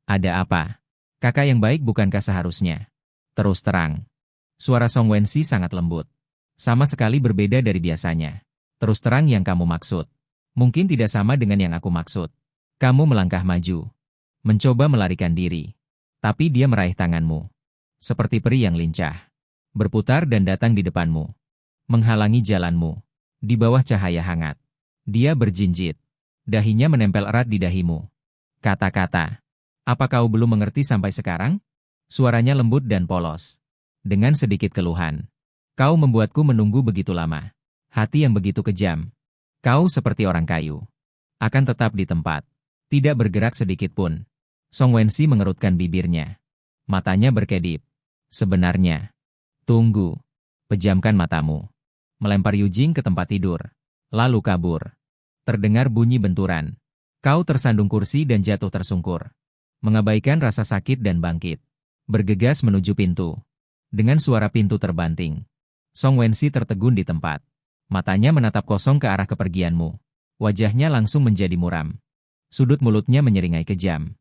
Ada apa? Kakak yang baik bukankah seharusnya? Terus terang. Suara Song Wensi sangat lembut. Sama sekali berbeda dari biasanya. Terus terang yang kamu maksud. Mungkin tidak sama dengan yang aku maksud. Kamu melangkah maju. Mencoba melarikan diri. Tapi dia meraih tanganmu. Seperti peri yang lincah. Berputar dan datang di depanmu. Menghalangi jalanmu. Di bawah cahaya hangat. Dia berjinjit. Dahinya menempel erat di dahimu. Kata-kata. Apa kau belum mengerti sampai sekarang? Suaranya lembut dan polos. Dengan sedikit keluhan. Kau membuatku menunggu begitu lama. Hati yang begitu kejam. Kau seperti orang kayu. Akan tetap di tempat. Tidak bergerak sedikit pun. Song Wensi mengerutkan bibirnya. Matanya berkedip. Sebenarnya. Tunggu. Pejamkan matamu. Melempar Yujing ke tempat tidur. Lalu kabur. Terdengar bunyi benturan. Kau tersandung kursi dan jatuh tersungkur. Mengabaikan rasa sakit dan bangkit. Bergegas menuju pintu. Dengan suara pintu terbanting. Song Wensi tertegun di tempat. Matanya menatap kosong ke arah kepergianmu. Wajahnya langsung menjadi muram. Sudut mulutnya menyeringai kejam.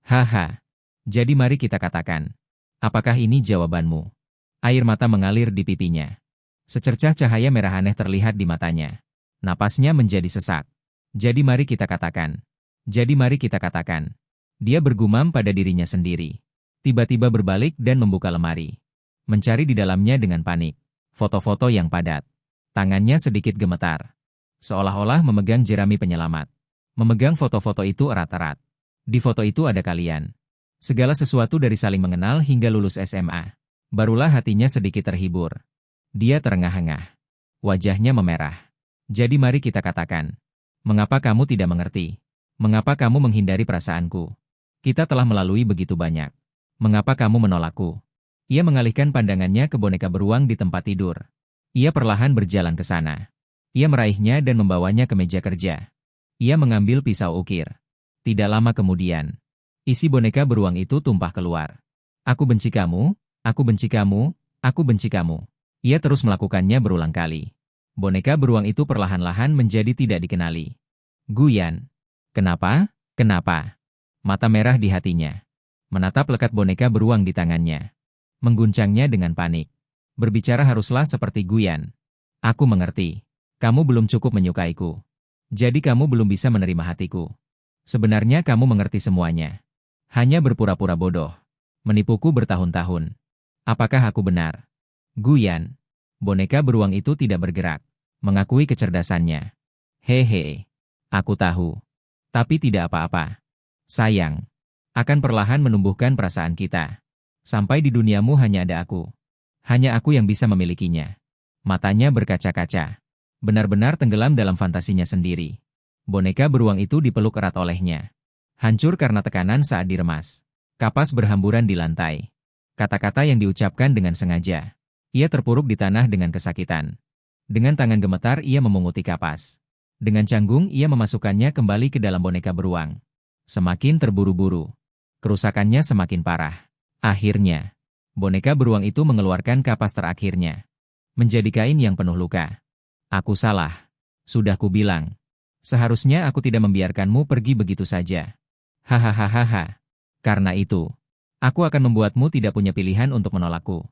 Haha. Jadi mari kita katakan. Apakah ini jawabanmu? Air mata mengalir di pipinya. Secercah cahaya merah aneh terlihat di matanya. Napasnya menjadi sesak. Jadi mari kita katakan. Jadi mari kita katakan. Dia bergumam pada dirinya sendiri. Tiba-tiba berbalik dan membuka lemari. Mencari di dalamnya dengan panik. Foto-foto yang padat. Tangannya sedikit gemetar. Seolah-olah memegang jerami penyelamat. Memegang foto-foto itu erat-erat. Di foto itu ada kalian. Segala sesuatu dari saling mengenal hingga lulus SMA. Barulah hatinya sedikit terhibur. Dia terengah-engah. Wajahnya memerah. Jadi mari kita katakan. Mengapa kamu tidak mengerti? Mengapa kamu menghindari perasaanku? Kita telah melalui begitu banyak. Mengapa kamu menolakku? Ia mengalihkan pandangannya ke boneka beruang di tempat tidur. Ia perlahan berjalan ke sana. Ia meraihnya dan membawanya ke meja kerja. Ia mengambil pisau ukir. Tidak lama kemudian, isi boneka beruang itu tumpah keluar. Aku benci kamu, aku benci kamu, aku benci kamu. Ia terus melakukannya berulang kali. Boneka beruang itu perlahan-lahan menjadi tidak dikenali. Guyan. Kenapa? Kenapa? Mata merah di hatinya. Menatap lekat boneka beruang di tangannya. Mengguncangnya dengan panik. Berbicara haruslah seperti Guyan. Aku mengerti. Kamu belum cukup menyukaiku. Jadi kamu belum bisa menerima hatiku. Sebenarnya kamu mengerti semuanya. Hanya berpura-pura bodoh. Menipuku bertahun-tahun. Apakah aku benar? Guyan. Boneka beruang itu tidak bergerak. Mengakui kecerdasannya. Hehe. Aku tahu. Tapi tidak apa-apa. Sayang. Akan perlahan menumbuhkan perasaan kita. Sampai di duniamu hanya ada aku. Hanya aku yang bisa memilikinya. Matanya berkaca-kaca. Benar-benar tenggelam dalam fantasinya sendiri. Boneka beruang itu dipeluk erat olehnya. Hancur karena tekanan saat diremas. Kapas berhamburan di lantai. Kata-kata yang diucapkan dengan sengaja. Ia terpuruk di tanah dengan kesakitan. Dengan tangan gemetar ia memunguti kapas. Dengan canggung ia memasukkannya kembali ke dalam boneka beruang. Semakin terburu-buru. Kerusakannya semakin parah. Akhirnya, boneka beruang itu mengeluarkan kapas terakhirnya. Menjadi kain yang penuh luka. Aku salah. Sudah kubilang. Seharusnya aku tidak membiarkanmu pergi begitu saja. Hahaha. Karena itu, aku akan membuatmu tidak punya pilihan untuk menolakku.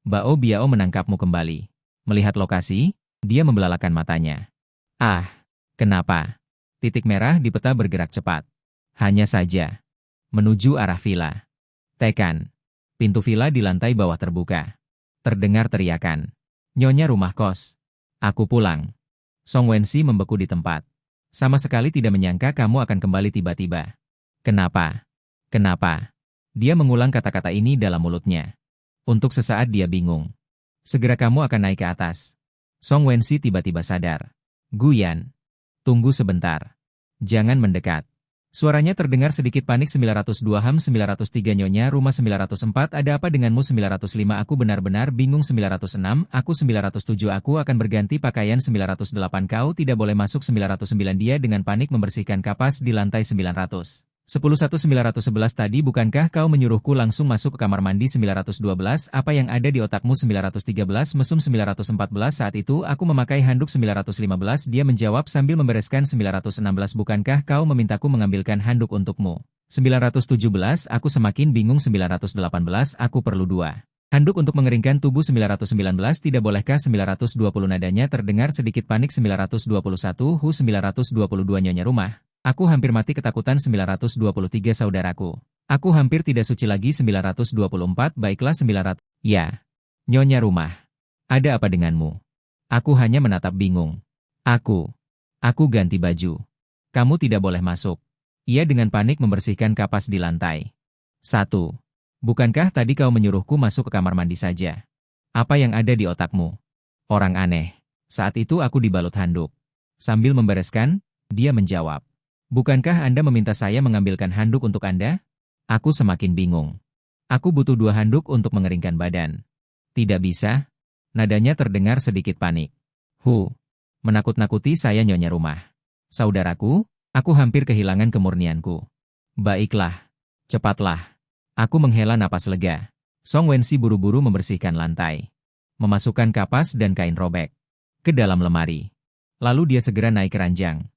Bao Biao menangkapmu kembali. Melihat lokasi, dia membelalakan matanya. Ah, kenapa? Titik merah di peta bergerak cepat. Hanya saja. Menuju arah villa. Tekan. Pintu villa di lantai bawah terbuka. Terdengar teriakan. Nyonya rumah kos. Aku pulang. Song Wensi membeku di tempat. Sama sekali tidak menyangka kamu akan kembali tiba-tiba. Kenapa? Kenapa? Dia mengulang kata-kata ini dalam mulutnya. Untuk sesaat dia bingung. Segera kamu akan naik ke atas. Song Wensi tiba-tiba sadar. Guyan. Tunggu sebentar. Jangan mendekat. Suaranya terdengar sedikit panik. 902 HAM 903 Nyonya rumah 904 ada apa denganmu? 905 Aku benar-benar bingung. 906 Aku 907 Aku akan berganti pakaian. 908 Kau tidak boleh masuk. 909 Dia dengan panik membersihkan kapas di lantai. 910 11911 tadi bukankah kau menyuruhku langsung masuk ke kamar mandi 912 apa yang ada di otakmu 913 mesum 914 saat itu aku memakai handuk 915 dia menjawab sambil membereskan 916 bukankah kau memintaku mengambilkan handuk untukmu 917 aku semakin bingung 918 aku perlu dua handuk untuk mengeringkan tubuh 919 tidak bolehkah 920 nadanya terdengar sedikit panik 921 922 nyonya rumah. Aku hampir mati ketakutan 923 saudaraku. Aku hampir tidak suci lagi 924 baiklah 900. Ya. Nyonya rumah. Ada apa denganmu? Aku hanya menatap bingung. Aku ganti baju. Kamu tidak boleh masuk. Ia dengan panik membersihkan kapas di lantai. 1. Bukankah tadi kau menyuruhku masuk ke kamar mandi saja? Apa yang ada di otakmu? Orang aneh. Saat itu aku dibalut handuk. Sambil membereskan, dia menjawab. Bukankah Anda meminta saya mengambilkan handuk untuk Anda? Aku semakin bingung. Aku butuh dua handuk untuk mengeringkan badan. Tidak bisa? Nadanya terdengar sedikit panik. Menakut-nakuti saya nyonya rumah. Saudaraku, aku hampir kehilangan kemurnianku. Baiklah. Cepatlah. Aku menghela napas lega. Song Wensi buru-buru membersihkan lantai. Memasukkan kapas dan kain robek ke dalam lemari. Lalu dia segera naik ke ranjang.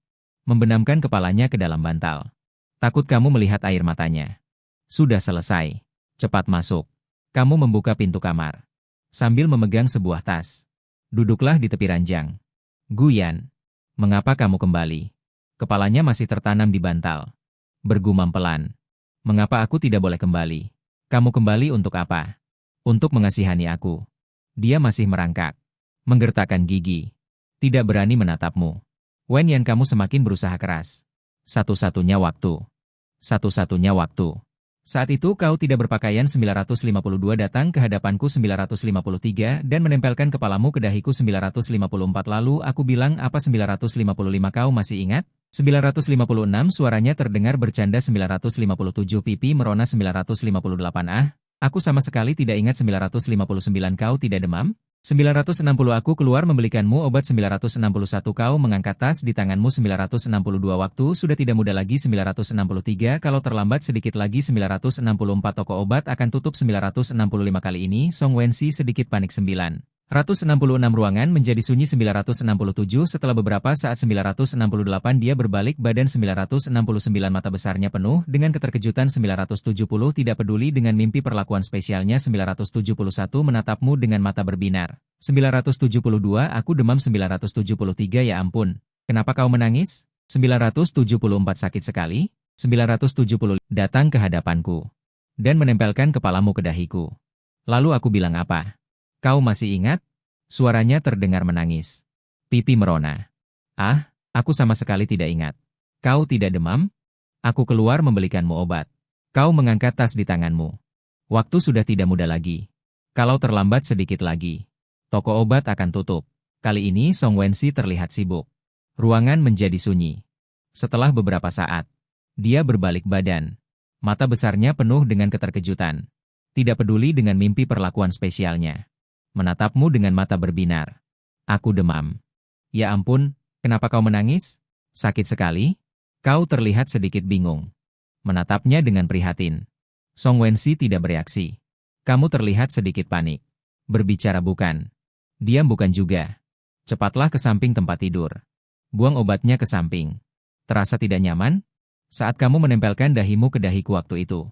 Membenamkan kepalanya ke dalam bantal. Takut kamu melihat air matanya. Sudah selesai. Cepat masuk. Kamu membuka pintu kamar. Sambil memegang sebuah tas. Duduklah di tepi ranjang. Guyan. Mengapa kamu kembali? Kepalanya masih tertanam di bantal. Bergumam pelan. Mengapa aku tidak boleh kembali? Kamu kembali untuk apa? Untuk mengasihani aku. Dia masih merangkak. Menggertakkan gigi. Tidak berani menatapmu. Wen Yan kamu semakin berusaha keras. Satu-satunya waktu. Satu-satunya waktu. Saat itu kau tidak berpakaian 952 datang ke hadapanku 953 dan menempelkan kepalamu ke dahiku 954 lalu aku bilang apa 955 kau masih ingat? 956 suaranya terdengar bercanda 957 pipi merona 958 aku sama sekali tidak ingat 959 kau tidak demam? 960 aku keluar membelikanmu obat 961 kau mengangkat tas di tanganmu 962 waktu sudah tidak muda lagi 963 kalau terlambat sedikit lagi 964 toko obat akan tutup 965 kali ini Song Wensi sedikit panik 966 ruangan menjadi sunyi 967 setelah beberapa saat 968 dia berbalik badan 969 mata besarnya penuh dengan keterkejutan 970 tidak peduli dengan mimpi perlakuan spesialnya 971 menatapmu dengan mata berbinar. 972 aku demam 973 ya ampun. Kenapa kau menangis? 974 sakit sekali? 970 datang ke hadapanku. Dan menempelkan kepalamu ke dahiku. Lalu aku bilang apa? Kau masih ingat? Suaranya terdengar menangis. Pipi merona. Aku sama sekali tidak ingat. Kau tidak demam? Aku keluar membelikanmu obat. Kau mengangkat tas di tanganmu. Waktu sudah tidak muda lagi. Kalau terlambat sedikit lagi, toko obat akan tutup. Kali ini Song Wensi terlihat sibuk. Ruangan menjadi sunyi. Setelah beberapa saat, dia berbalik badan. Mata besarnya penuh dengan keterkejutan. Tidak peduli dengan mimpi perlakuan spesialnya. Menatapmu dengan mata berbinar. Aku demam. Ya ampun, kenapa kau menangis? Sakit sekali? Kau terlihat sedikit bingung. Menatapnya dengan prihatin. Song Wensi tidak bereaksi. Kamu terlihat sedikit panik. Berbicara bukan. Diam bukan juga. Cepatlah ke samping tempat tidur. Buang obatnya ke samping. Terasa tidak nyaman? Saat kamu menempelkan dahimu ke dahiku waktu itu.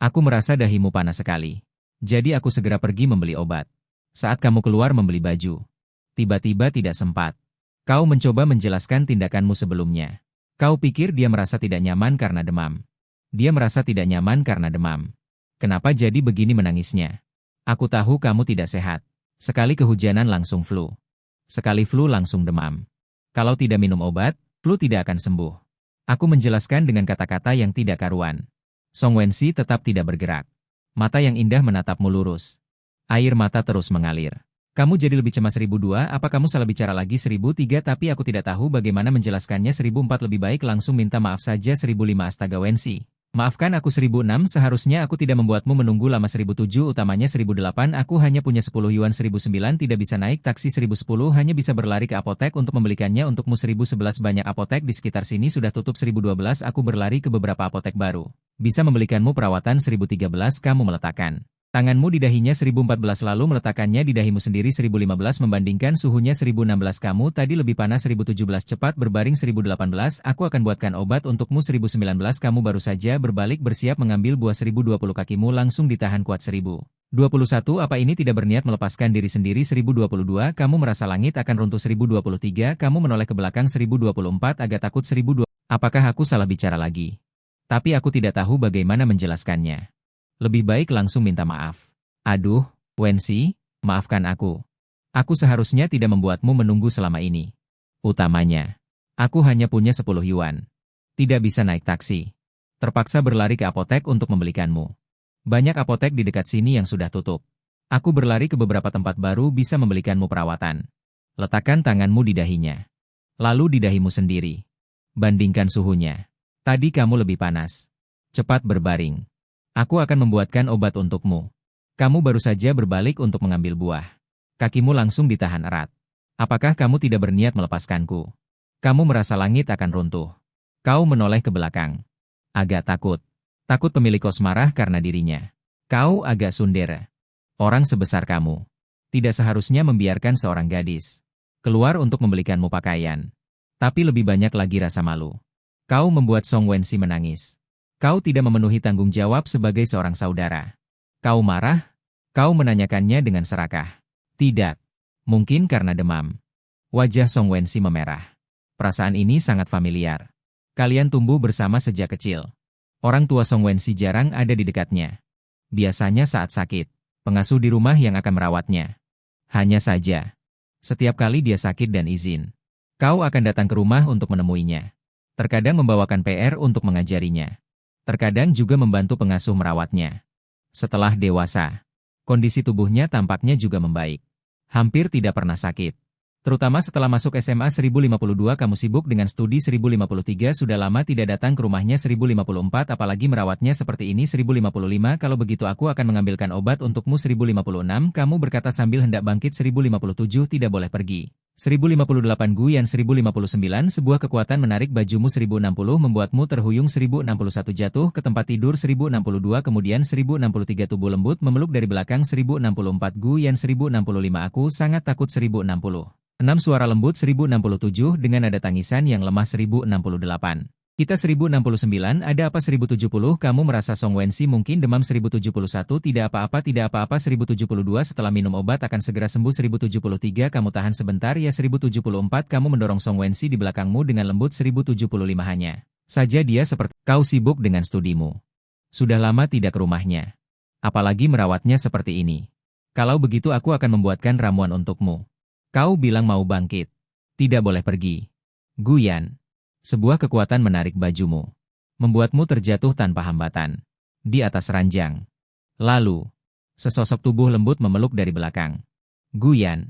Aku merasa dahimu panas sekali. Jadi aku segera pergi membeli obat. Saat kamu keluar membeli baju. Tiba-tiba tidak sempat. Kau mencoba menjelaskan tindakanmu sebelumnya. Kau pikir dia merasa tidak nyaman karena demam. Dia merasa tidak nyaman karena demam. Kenapa jadi begini menangisnya? Aku tahu kamu tidak sehat. Sekali kehujanan langsung flu. Sekali flu langsung demam. Kalau tidak minum obat, flu tidak akan sembuh. Aku menjelaskan dengan kata-kata yang tidak karuan. Song Wensi tetap tidak bergerak. Mata yang indah menatapmu lurus. Air mata terus mengalir. Kamu jadi lebih cemas 1002, apa kamu salah bicara lagi 1003 tapi aku tidak tahu bagaimana menjelaskannya 1004 lebih baik langsung minta maaf saja 1005 astaga Wensi. Maafkan aku 1006, seharusnya aku tidak membuatmu menunggu lama 1007, utamanya 1008, aku hanya punya 10 yuan 1009, tidak bisa naik taksi 1010, hanya bisa berlari ke apotek untuk membelikannya untukmu 1011, banyak apotek di sekitar sini sudah tutup 1012, aku berlari ke beberapa apotek baru. Bisa membelikanmu perawatan 1013, kamu meletakkan tanganmu di dahinya 1014 lalu meletakkannya di dahimu sendiri 1015 membandingkan suhunya 1016 kamu tadi lebih panas 1017 cepat berbaring 1018 aku akan buatkan obat untukmu 1019 kamu baru saja berbalik bersiap mengambil buah 1020 kakimu langsung ditahan kuat 1021 apa ini tidak berniat melepaskan diri sendiri 1022 kamu merasa langit akan runtuh 1023 kamu menoleh ke belakang 1024 agak takut 1002 apakah aku salah bicara lagi? Tapi aku tidak tahu bagaimana menjelaskannya. Lebih baik langsung minta maaf. Aduh, Wensi, maafkan aku. Aku seharusnya tidak membuatmu menunggu selama ini. Utamanya, aku hanya punya 10 yuan. Tidak bisa naik taksi. Terpaksa berlari ke apotek untuk membelikanmu. Banyak apotek di dekat sini yang sudah tutup. Aku berlari ke beberapa tempat baru bisa membelikanmu perawatan. Letakkan tanganmu di dahinya. Lalu di dahimu sendiri. Bandingkan suhunya. Tadi kamu lebih panas. Cepat berbaring. Aku akan membuatkan obat untukmu. Kamu baru saja berbalik untuk mengambil buah. Kakimu langsung ditahan erat. Apakah kamu tidak berniat melepaskanku? Kamu merasa langit akan runtuh. Kau menoleh ke belakang. Agak takut. Takut pemilik kos marah karena dirinya. Kau agak sundere. Orang sebesar kamu. Tidak seharusnya membiarkan seorang gadis keluar untuk membelikanmu pakaian. Tapi lebih banyak lagi rasa malu. Kau membuat Song Wensi menangis. Kau tidak memenuhi tanggung jawab sebagai seorang saudara. Kau marah? Kau menanyakannya dengan serakah. Tidak. Mungkin karena demam. Wajah Song Wensi memerah. Perasaan ini sangat familiar. Kalian tumbuh bersama sejak kecil. Orang tua Song Wensi jarang ada di dekatnya. Biasanya saat sakit, pengasuh di rumah yang akan merawatnya. Hanya saja, setiap kali dia sakit dan izin, kau akan datang ke rumah untuk menemuinya. Terkadang membawakan PR untuk mengajarinya. Terkadang juga membantu pengasuh merawatnya. Setelah dewasa, kondisi tubuhnya tampaknya juga membaik. Hampir tidak pernah sakit. Terutama setelah masuk SMA 1052 kamu sibuk dengan studi 1053 sudah lama tidak datang ke rumahnya 1054 apalagi merawatnya seperti ini 1055 kalau begitu aku akan mengambilkan obat untukmu 1056 kamu berkata sambil hendak bangkit 1057 tidak boleh pergi. 1058 Guyan 1059 sebuah kekuatan menarik bajumu 1060 membuatmu terhuyung 1061 jatuh ke tempat tidur 1062 kemudian 1063 tubuh lembut memeluk dari belakang 1064 Guyan 1065 aku sangat takut 1060 6 suara lembut 1067 dengan nada tangisan yang lemah 1068. Kita 1069 ada apa 1070 kamu merasa Song Wensi mungkin demam 1071 tidak apa-apa 1072 setelah minum obat akan segera sembuh 1073 kamu tahan sebentar ya 1074 kamu mendorong Song Wensi di belakangmu dengan lembut 1075 hanya saja dia seperti kau sibuk dengan studimu. Sudah lama tidak ke rumahnya. Apalagi merawatnya seperti ini. Kalau begitu aku akan membuatkan ramuan untukmu. Kau bilang mau bangkit. Tidak boleh pergi. Guyan. Sebuah kekuatan menarik bajumu. Membuatmu terjatuh tanpa hambatan. Di atas ranjang. Lalu, sesosok tubuh lembut memeluk dari belakang. Guyan.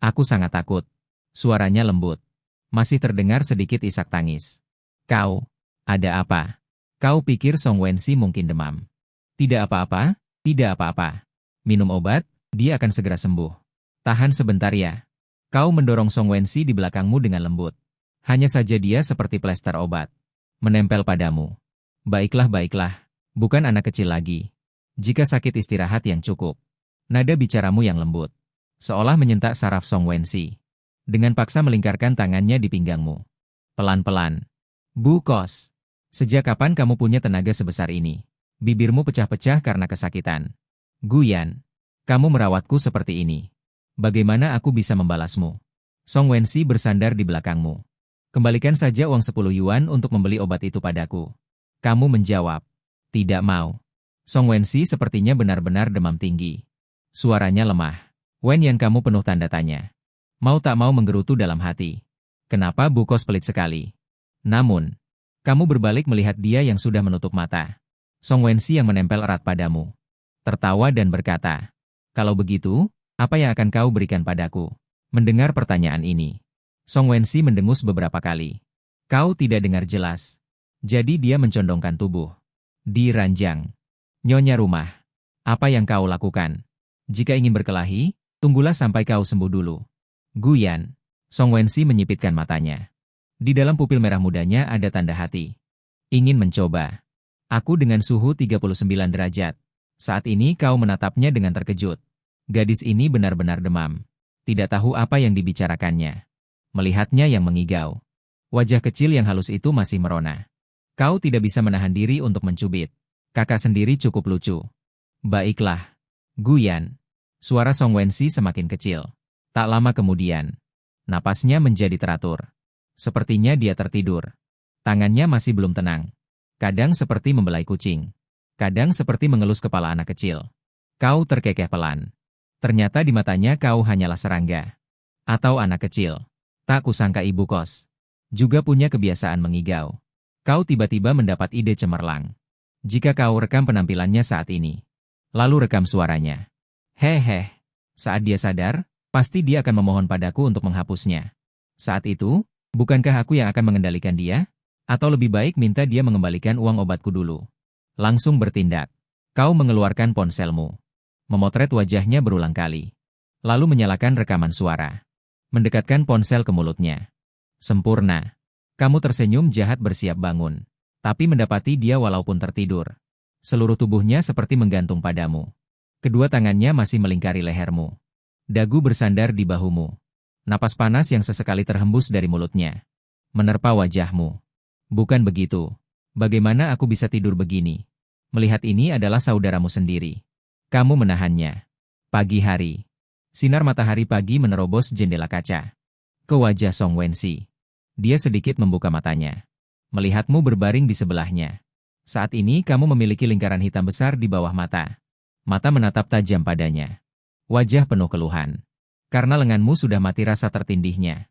Aku sangat takut. Suaranya lembut. Masih terdengar sedikit isak tangis. Kau, ada apa? Kau pikir Song Wensi mungkin demam? Tidak apa-apa, tidak apa-apa. Minum obat, dia akan segera sembuh. Tahan sebentar ya. Kau mendorong Song Wensi di belakangmu dengan lembut. Hanya saja dia seperti plester obat. Menempel padamu. Baiklah, bukan anak kecil lagi. Jika sakit istirahat yang cukup. Nada bicaramu yang lembut. Seolah menyentak saraf Song Wensi. Dengan paksa melingkarkan tangannya di pinggangmu. Pelan-pelan. Bu Kos. Sejak kapan kamu punya tenaga sebesar ini? Bibirmu pecah-pecah karena kesakitan. Guyan. Kamu merawatku seperti ini. Bagaimana aku bisa membalasmu? Song Wensi bersandar di belakangmu. Kembalikan saja uang 10 yuan untuk membeli obat itu padaku. Kamu menjawab. Tidak mau. Song Wensi sepertinya benar-benar demam tinggi. Suaranya lemah. Wen yang kamu penuh tanda tanya. Mau tak mau menggerutu dalam hati. Kenapa Bu Kos pelit sekali? Namun, kamu berbalik melihat dia yang sudah menutup mata. Song Wensi yang menempel erat padamu. Tertawa dan berkata, kalau begitu, apa yang akan kau berikan padaku? Mendengar pertanyaan ini, Song Wensi mendengus beberapa kali. Kau tidak dengar jelas. Jadi dia mencondongkan tubuh. Di ranjang. Nyonya rumah. Apa yang kau lakukan? Jika ingin berkelahi, tunggulah sampai kau sembuh dulu. Guyan. Song Wensi menyipitkan matanya. Di dalam pupil merah mudanya ada tanda hati. Ingin mencoba. Aku dengan suhu 39 derajat. Saat ini kau menatapnya dengan terkejut. Gadis ini benar-benar demam. Tidak tahu apa yang dibicarakannya. Melihatnya yang mengigau. Wajah kecil yang halus itu masih merona. Kau tidak bisa menahan diri untuk mencubit. Kakak sendiri cukup lucu. Baiklah. Guyan. Suara Song Wensi semakin kecil. Tak lama kemudian, napasnya menjadi teratur. Sepertinya dia tertidur. Tangannya masih belum tenang. Kadang seperti membelai kucing. Kadang seperti mengelus kepala anak kecil. Kau terkekeh pelan. Ternyata di matanya kau hanyalah serangga. Atau anak kecil. Tak kusangka ibu kos juga punya kebiasaan mengigau. Kau tiba-tiba mendapat ide cemerlang. Jika kau rekam penampilannya saat ini, lalu rekam suaranya. Hehe. Saat dia sadar, pasti dia akan memohon padaku untuk menghapusnya. Saat itu, bukankah aku yang akan mengendalikan dia? Atau lebih baik minta dia mengembalikan uang obatku dulu. Langsung bertindak. Kau mengeluarkan ponselmu. Memotret wajahnya berulang kali. Lalu menyalakan rekaman suara. Mendekatkan ponsel ke mulutnya. Sempurna. Kamu tersenyum jahat bersiap bangun. Tapi mendapati dia walaupun tertidur. Seluruh tubuhnya seperti menggantung padamu. Kedua tangannya masih melingkari lehermu. Dagu bersandar di bahumu. Napas panas yang sesekali terhembus dari mulutnya. Menerpa wajahmu. Bukan begitu. Bagaimana aku bisa tidur begini? Melihat ini adalah saudaramu sendiri. Kamu menahannya. Pagi hari. Sinar matahari pagi menerobos jendela kaca. Ke wajah Song Wensi. Dia sedikit membuka matanya. Melihatmu berbaring di sebelahnya. Saat ini kamu memiliki lingkaran hitam besar di bawah mata. Mata menatap tajam padanya. Wajah penuh keluhan. Karena lenganmu sudah mati rasa tertindihnya.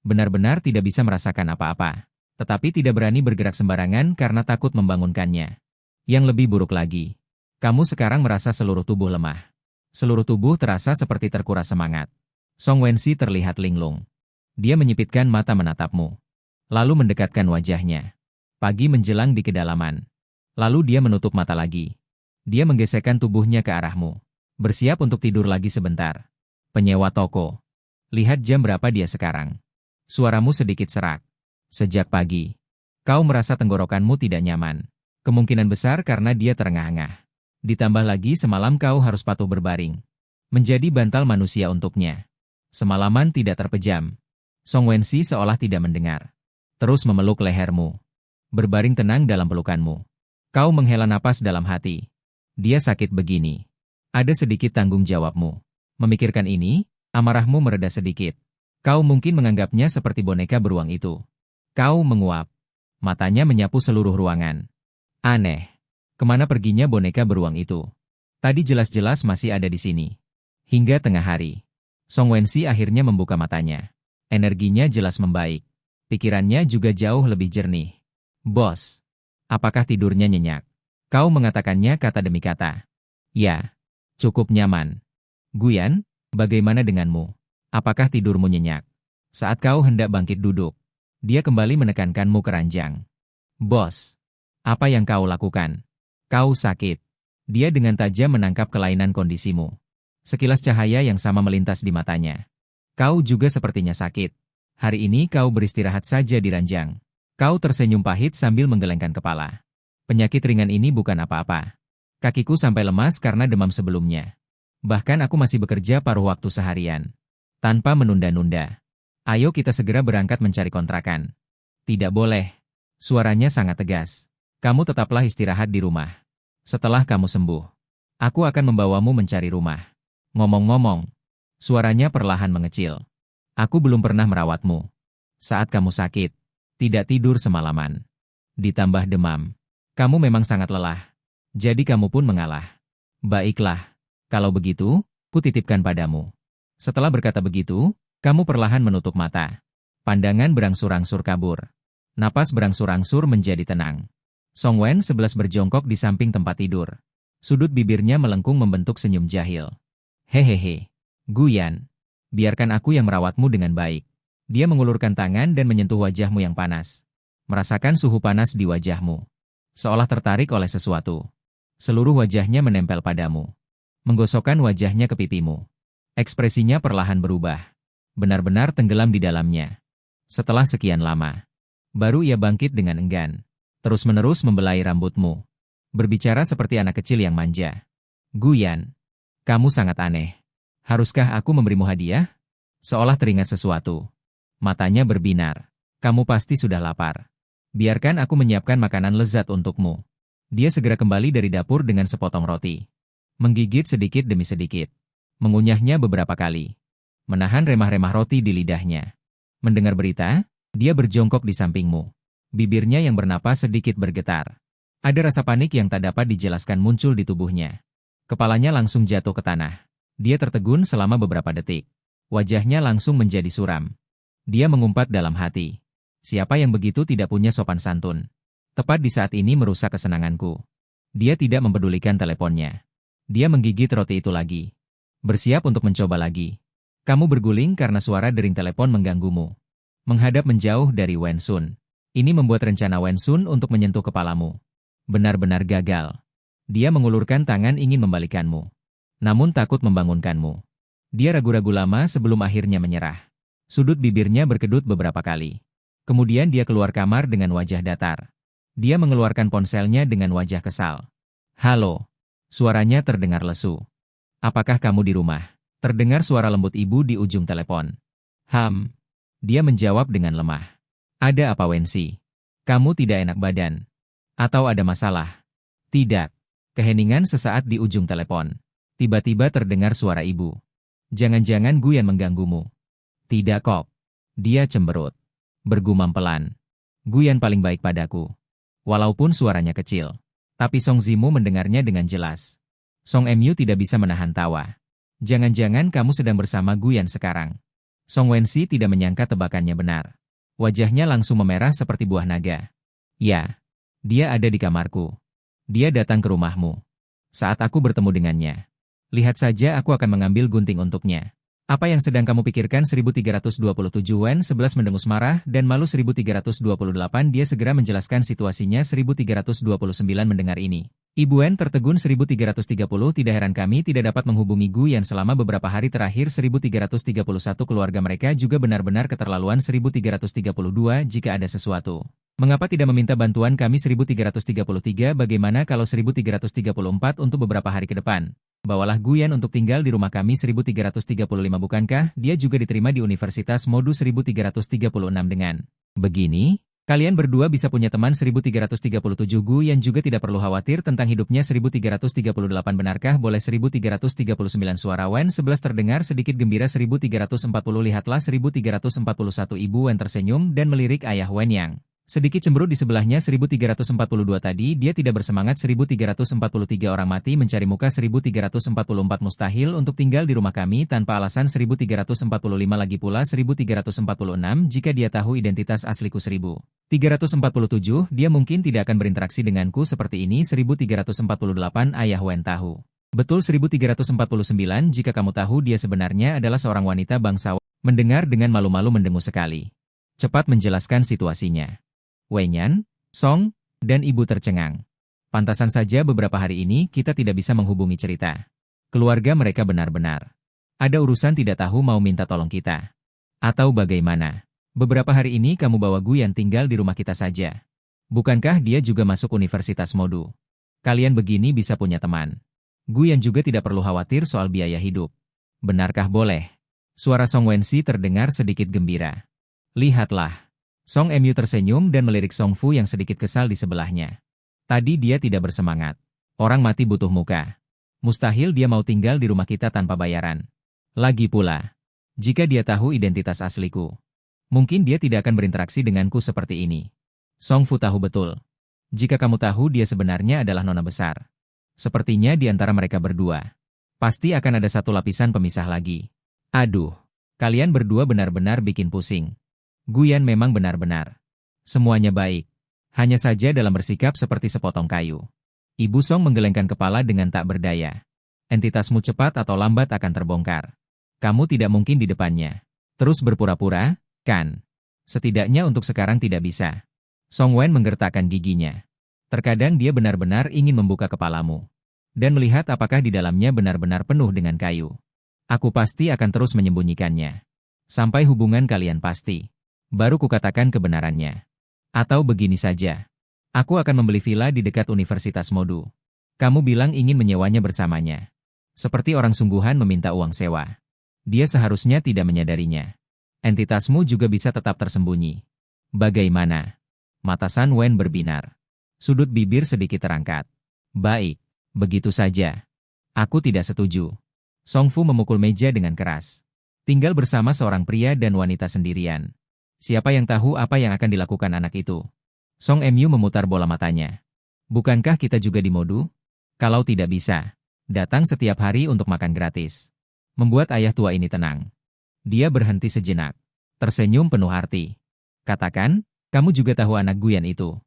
Benar-benar tidak bisa merasakan apa-apa. Tetapi tidak berani bergerak sembarangan karena takut membangunkannya. Yang lebih buruk lagi. Kamu sekarang merasa seluruh tubuh lemah. Seluruh tubuh terasa seperti terkuras semangat. Song Wensi terlihat linglung. Dia menyipitkan mata menatapmu. Lalu mendekatkan wajahnya. Pagi menjelang di kedalaman. Lalu dia menutup mata lagi. Dia menggesekkan tubuhnya ke arahmu. Bersiap untuk tidur lagi sebentar. Penyewa toko. Lihat jam berapa dia sekarang. Suaramu sedikit serak. Sejak pagi. Kau merasa tenggorokanmu tidak nyaman. Kemungkinan besar karena dia terengah-engah. Ditambah lagi semalam kau harus patuh berbaring. Menjadi bantal manusia untuknya. Semalaman tidak terpejam. Song Wensi seolah tidak mendengar. Terus memeluk lehermu. Berbaring tenang dalam pelukanmu. Kau menghela napas dalam hati. Dia sakit begini. Ada sedikit tanggung jawabmu. Memikirkan ini, amarahmu mereda sedikit. Kau mungkin menganggapnya seperti boneka beruang itu. Kau menguap. Matanya menyapu seluruh ruangan. Aneh. Kemana perginya boneka beruang itu? Tadi jelas-jelas masih ada di sini. Hingga tengah hari. Song Wensi akhirnya membuka matanya. Energinya jelas membaik. Pikirannya juga jauh lebih jernih. Bos. Apakah tidurnya nyenyak? Kau mengatakannya kata demi kata. Ya. Cukup nyaman. Guyan, bagaimana denganmu? Apakah tidurmu nyenyak? Saat kau hendak bangkit duduk, dia kembali menekankanmu ke ranjang. Bos. Apa yang kau lakukan? Kau sakit. Dia dengan tajam menangkap kelainan kondisimu. Sekilas cahaya yang sama melintas di matanya. Kau juga sepertinya sakit. Hari ini kau beristirahat saja di ranjang. Kau tersenyum pahit sambil menggelengkan kepala. Penyakit ringan ini bukan apa-apa. Kakiku sampai lemas karena demam sebelumnya. Bahkan aku masih bekerja paruh waktu seharian. Tanpa menunda-nunda. Ayo kita segera berangkat mencari kontrakan. Tidak boleh. Suaranya sangat tegas. Kamu tetaplah istirahat di rumah. Setelah kamu sembuh, aku akan membawamu mencari rumah. Ngomong-ngomong, suaranya perlahan mengecil. Aku belum pernah merawatmu. Saat kamu sakit, tidak tidur semalaman. Ditambah demam. Kamu memang sangat lelah. Jadi kamu pun mengalah. Baiklah, kalau begitu, kutitipkan padamu. Setelah berkata begitu, kamu perlahan menutup mata. Pandangan berangsur-angsur kabur. Napas berangsur-angsur menjadi tenang. Song Wen 11 berjongkok di samping tempat tidur. Sudut bibirnya melengkung membentuk senyum jahil. Hehehe. Guyan. Biarkan aku yang merawatmu dengan baik. Dia mengulurkan tangan dan menyentuh wajahmu yang panas. Merasakan suhu panas di wajahmu. seolah tertarik oleh sesuatu. Seluruh wajahnya menempel padamu. Menggosokkan wajahnya ke pipimu. Ekspresinya perlahan berubah. Benar-benar tenggelam di dalamnya. Setelah sekian lama, baru ia bangkit dengan enggan. Terus-menerus membelai rambutmu. Berbicara seperti anak kecil yang manja. Guyan, kamu sangat aneh. Haruskah aku memberimu hadiah? Seolah teringat sesuatu. Matanya berbinar. Kamu pasti sudah lapar. Biarkan aku menyiapkan makanan lezat untukmu. Dia segera kembali dari dapur dengan sepotong roti. Menggigit sedikit demi sedikit. Mengunyahnya beberapa kali. Menahan remah-remah roti di lidahnya. Mendengar berita, dia berjongkok di sampingmu. Bibirnya yang bernapas sedikit bergetar. Ada rasa panik yang tak dapat dijelaskan muncul di tubuhnya. Kepalanya langsung jatuh ke tanah. Dia tertegun selama beberapa detik. Wajahnya langsung menjadi suram. Dia mengumpat dalam hati. Siapa yang begitu tidak punya sopan santun? Tepat di saat ini merusak kesenanganku. Dia tidak mempedulikan teleponnya. Dia menggigit roti itu lagi. Bersiap untuk mencoba lagi. Kamu berguling karena suara dering telepon mengganggumu. Menghadap menjauh dari Wen Sun. Ini membuat rencana Wen Sun untuk menyentuh kepalamu benar-benar gagal. Dia mengulurkan tangan ingin membalikanmu. Namun takut membangunkanmu. Dia ragu-ragu lama sebelum akhirnya menyerah. Sudut bibirnya berkedut beberapa kali. Kemudian dia keluar kamar dengan wajah datar. Dia mengeluarkan ponselnya dengan wajah kesal. Halo. Suaranya terdengar lesu. Apakah kamu di rumah? Terdengar suara lembut ibu di ujung telepon. Dia menjawab dengan lemah. Ada apa Wensi? Kamu tidak enak badan? Atau ada masalah? Tidak. Keheningan sesaat di ujung telepon. Tiba-tiba terdengar suara ibu. Jangan-jangan Guyan mengganggumu. Tidak kok. Dia cemberut. Bergumam pelan. Guyan paling baik padaku. Walaupun suaranya kecil. Tapi Song Zimu mendengarnya dengan jelas. Song Mu tidak bisa menahan tawa. Jangan-jangan kamu sedang bersama Guyan sekarang. Song Wensi tidak menyangka tebakannya benar. Wajahnya langsung memerah seperti buah naga. Ya, dia ada di kamarku. Dia datang ke rumahmu. Saat aku bertemu dengannya. Lihat saja aku akan mengambil gunting untuknya. Apa yang sedang kamu pikirkan? 1327 Wen 11 mendengus marah dan malu. 1328 dia segera menjelaskan situasinya. 1329 mendengar ini. Ibu Wen tertegun. 1330 tidak heran kami tidak dapat menghubungi Guyan selama beberapa hari terakhir. 1331 keluarga mereka juga benar-benar keterlaluan. 1332 jika ada sesuatu. Mengapa tidak meminta bantuan kami? 1333 bagaimana kalau 1334 untuk beberapa hari ke depan? Bawalah Guyan untuk tinggal di rumah kami. 1335 bukankah dia juga diterima di Universitas Modus? 1336 dengan begini, kalian berdua bisa punya teman. 1337 Guyan juga tidak perlu khawatir tentang hidupnya. 1338 benarkah boleh? 1339 suara Wen 11 terdengar sedikit gembira. 1340 lihatlah. 1341 Ibu Wen tersenyum dan melirik ayah Wen yang sedikit cemberut di sebelahnya. 1342 tadi dia tidak bersemangat. 1343 orang mati mencari muka. 1344 mustahil untuk tinggal di rumah kami tanpa alasan. 1345 lagi pula. 1346 jika dia tahu identitas asliku. 1347 dia mungkin tidak akan berinteraksi denganku seperti ini. 1348 ayah Wen tahu betul. 1349 jika kamu tahu dia sebenarnya adalah seorang wanita bangsawan. Mendengar dengan malu-malu mendengus sekali. Cepat menjelaskan situasinya. Wenyan, Song, dan ibu tercengang. Pantasan saja beberapa hari ini kita tidak bisa menghubungi cerita. Keluarga mereka benar-benar ada urusan tidak tahu mau minta tolong kita. Atau bagaimana? Beberapa hari ini kamu bawa Guyan tinggal di rumah kita saja. Bukankah dia juga masuk Universitas Modu? Kalian begini bisa punya teman. Guyan juga tidak perlu khawatir soal biaya hidup. Benarkah boleh? Suara Song Wensi terdengar sedikit gembira. Lihatlah. Song Mu tersenyum dan melirik Song Fu yang sedikit kesal di sebelahnya. Tadi dia tidak bersemangat. Orang mati butuh muka. Mustahil dia mau tinggal di rumah kita tanpa bayaran. Lagi pula, jika dia tahu identitas asliku, mungkin dia tidak akan berinteraksi denganku seperti ini. Song Fu tahu betul. Jika kamu tahu dia sebenarnya adalah nona besar. Sepertinya di antara mereka berdua, pasti akan ada satu lapisan pemisah lagi. Aduh, kalian berdua benar-benar bikin pusing. Guyan memang benar-benar. Semuanya baik. Hanya saja dalam bersikap seperti sepotong kayu. Ibu Song menggelengkan kepala dengan tak berdaya. Entitasmu cepat atau lambat akan terbongkar. Kamu tidak mungkin di depannya. Terus berpura-pura, kan? Setidaknya untuk sekarang tidak bisa. Song Wen menggertakkan giginya. Terkadang dia benar-benar ingin membuka kepalamu dan melihat apakah di dalamnya benar-benar penuh dengan kayu. Aku pasti akan terus menyembunyikannya. Sampai hubungan kalian pasti. Baru kukatakan kebenarannya. Atau begini saja. Aku akan membeli villa di dekat Universitas Modu. Kamu bilang ingin menyewanya bersamanya. Seperti orang sungguhan meminta uang sewa. Dia seharusnya tidak menyadarinya. Entitasmu juga bisa tetap tersembunyi. Bagaimana? Mata Sun Wen berbinar. Sudut bibir sedikit terangkat. Baik, begitu saja. Aku tidak setuju. Song Fu memukul meja dengan keras. Tinggal bersama seorang pria dan wanita sendirian. Siapa yang tahu apa yang akan dilakukan anak itu? Song Mu memutar bola matanya. Bukankah kita juga di Modu? Kalau tidak bisa, datang setiap hari untuk makan gratis. Membuat ayah tua ini tenang. Dia berhenti sejenak. Tersenyum penuh arti. Katakan, kamu juga tahu anak Guyan itu.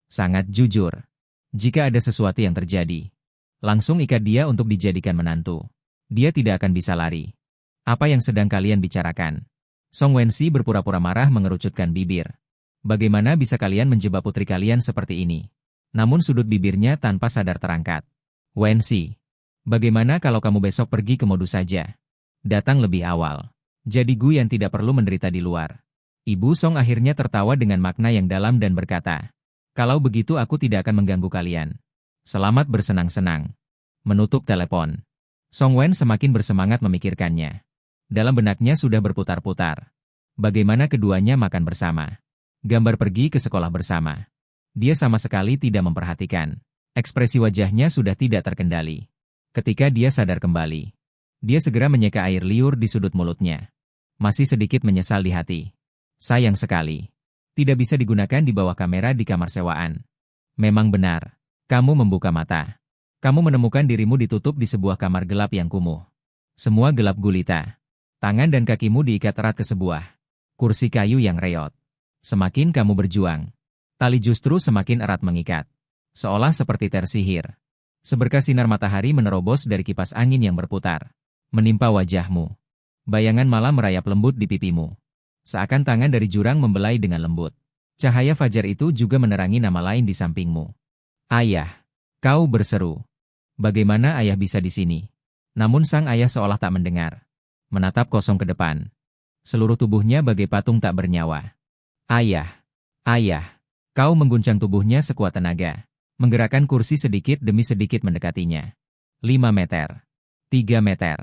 Sangat jujur. Jika ada sesuatu yang terjadi, langsung ikat dia untuk dijadikan menantu. Dia tidak akan bisa lari. Apa yang sedang kalian bicarakan? Song Wensi berpura-pura marah mengerucutkan bibir. Bagaimana bisa kalian menjebak putri kalian seperti ini? Namun sudut bibirnya tanpa sadar terangkat. Wensi, bagaimana kalau kamu besok pergi ke Modu saja? Datang lebih awal. Jadi Guyan tidak perlu menderita di luar. Ibu Song akhirnya tertawa dengan makna yang dalam dan berkata, kalau begitu aku tidak akan mengganggu kalian. Selamat bersenang-senang. Menutup telepon. Song Wen semakin bersemangat memikirkannya. Dalam benaknya sudah berputar-putar. Bagaimana keduanya makan bersama. Gambar pergi ke sekolah bersama. Dia sama sekali tidak memperhatikan. Ekspresi wajahnya sudah tidak terkendali. Ketika dia sadar kembali, dia segera menyeka air liur di sudut mulutnya. Masih sedikit menyesal di hati. Sayang sekali. Tidak bisa digunakan di bawah kamera di kamar sewaan. Memang benar. Kamu membuka mata. Kamu menemukan dirimu ditutup di sebuah kamar gelap yang kumuh. Semua gelap gulita. Tangan dan kakimu diikat erat ke sebuah kursi kayu yang reot. Semakin kamu berjuang, tali justru semakin erat mengikat. Seolah seperti tersihir. Seberkas sinar matahari menerobos dari kipas angin yang berputar. Menimpa wajahmu. Bayangan malam merayap lembut di pipimu. Seakan tangan dari jurang membelai dengan lembut. Cahaya fajar itu juga menerangi nama lain di sampingmu. Ayah, kau berseru. Bagaimana ayah bisa di sini? Namun sang ayah seolah tak mendengar. Menatap kosong ke depan. Seluruh tubuhnya bagai patung tak bernyawa. Ayah, ayah, kau mengguncang tubuhnya sekuat tenaga. Menggerakkan kursi sedikit demi sedikit mendekatinya. 5 meter. 3 meter.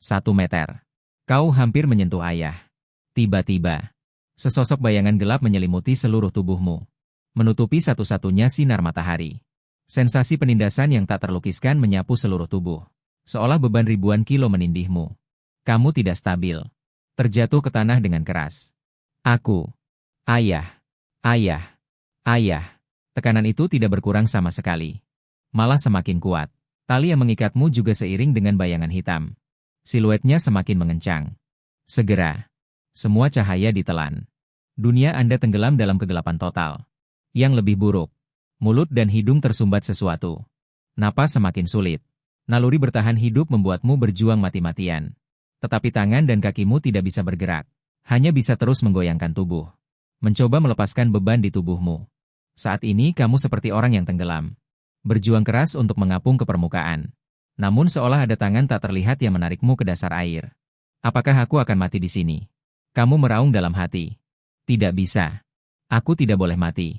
1 meter. Kau hampir menyentuh ayah. Tiba-tiba, sesosok bayangan gelap menyelimuti seluruh tubuhmu. Menutupi satu-satunya sinar matahari. Sensasi penindasan yang tak terlukiskan menyapu seluruh tubuh. Seolah beban ribuan kilo menindihmu. Kamu tidak stabil. Terjatuh ke tanah dengan keras. Aku. Ayah. Ayah. Ayah. Tekanan itu tidak berkurang sama sekali. Malah semakin kuat. Tali yang mengikatmu juga seiring dengan bayangan hitam. Siluetnya semakin mengencang. Segera. Semua cahaya ditelan. Dunia Anda tenggelam dalam kegelapan total. Yang lebih buruk. Mulut dan hidung tersumbat sesuatu. Napas semakin sulit. Naluri bertahan hidup membuatmu berjuang mati-matian. Tetapi tangan dan kakimu tidak bisa bergerak. Hanya bisa terus menggoyangkan tubuh. Mencoba melepaskan beban di tubuhmu. Saat ini kamu seperti orang yang tenggelam. Berjuang keras untuk mengapung ke permukaan. Namun seolah ada tangan tak terlihat yang menarikmu ke dasar air. Apakah aku akan mati di sini? Kamu meraung dalam hati. Tidak bisa. Aku tidak boleh mati.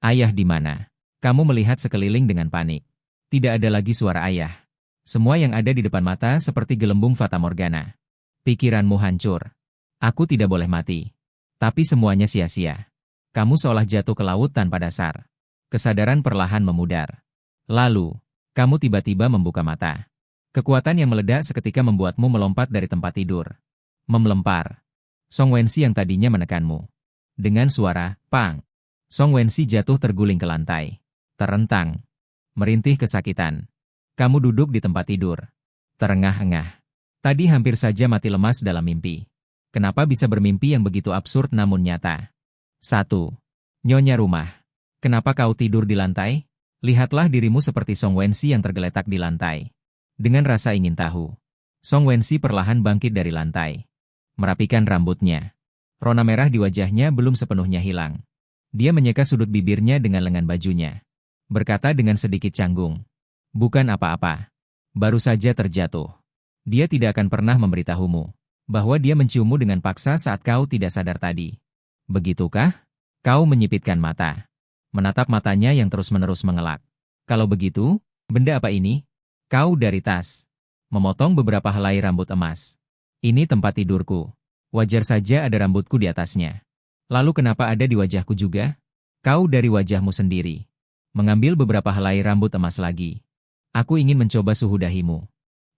Ayah di mana? Kamu melihat sekeliling dengan panik. Tidak ada lagi suara ayah. Semua yang ada di depan mata seperti gelembung fata morgana. Pikiranmu hancur. Aku tidak boleh mati. Tapi semuanya sia-sia. Kamu seolah jatuh ke laut tanpa dasar. Kesadaran perlahan memudar. Lalu, kamu tiba-tiba membuka mata. Kekuatan yang meledak seketika membuatmu melompat dari tempat tidur. Melempar. Song Wensi yang tadinya menekanmu. Dengan suara, pang. Song Wensi jatuh terguling ke lantai. Terentang. Merintih kesakitan. Kamu duduk di tempat tidur. Terengah-engah. Tadi hampir saja mati lemas dalam mimpi. Kenapa bisa bermimpi yang begitu absurd namun nyata? 1. Nyonya rumah. Kenapa kau tidur di lantai? Lihatlah dirimu seperti Song Wensi yang tergeletak di lantai. Dengan rasa ingin tahu. Song Wensi perlahan bangkit dari lantai. Merapikan rambutnya. Rona merah di wajahnya belum sepenuhnya hilang. Dia menyeka sudut bibirnya dengan lengan bajunya. berkata dengan sedikit canggung. Bukan apa-apa. Baru saja terjatuh. Dia tidak akan pernah memberitahumu bahwa dia menciummu dengan paksa saat kau tidak sadar tadi. Begitukah? Kau menyipitkan mata. Menatap matanya yang terus-menerus mengelak. Kalau begitu, benda apa ini? Kau dari tas. Memotong beberapa helai rambut emas. Ini tempat tidurku. Wajar saja ada rambutku di atasnya. Lalu kenapa ada di wajahku juga? Kau dari wajahmu sendiri. Mengambil beberapa helai rambut emas lagi. Aku ingin mencoba suhu dahimu.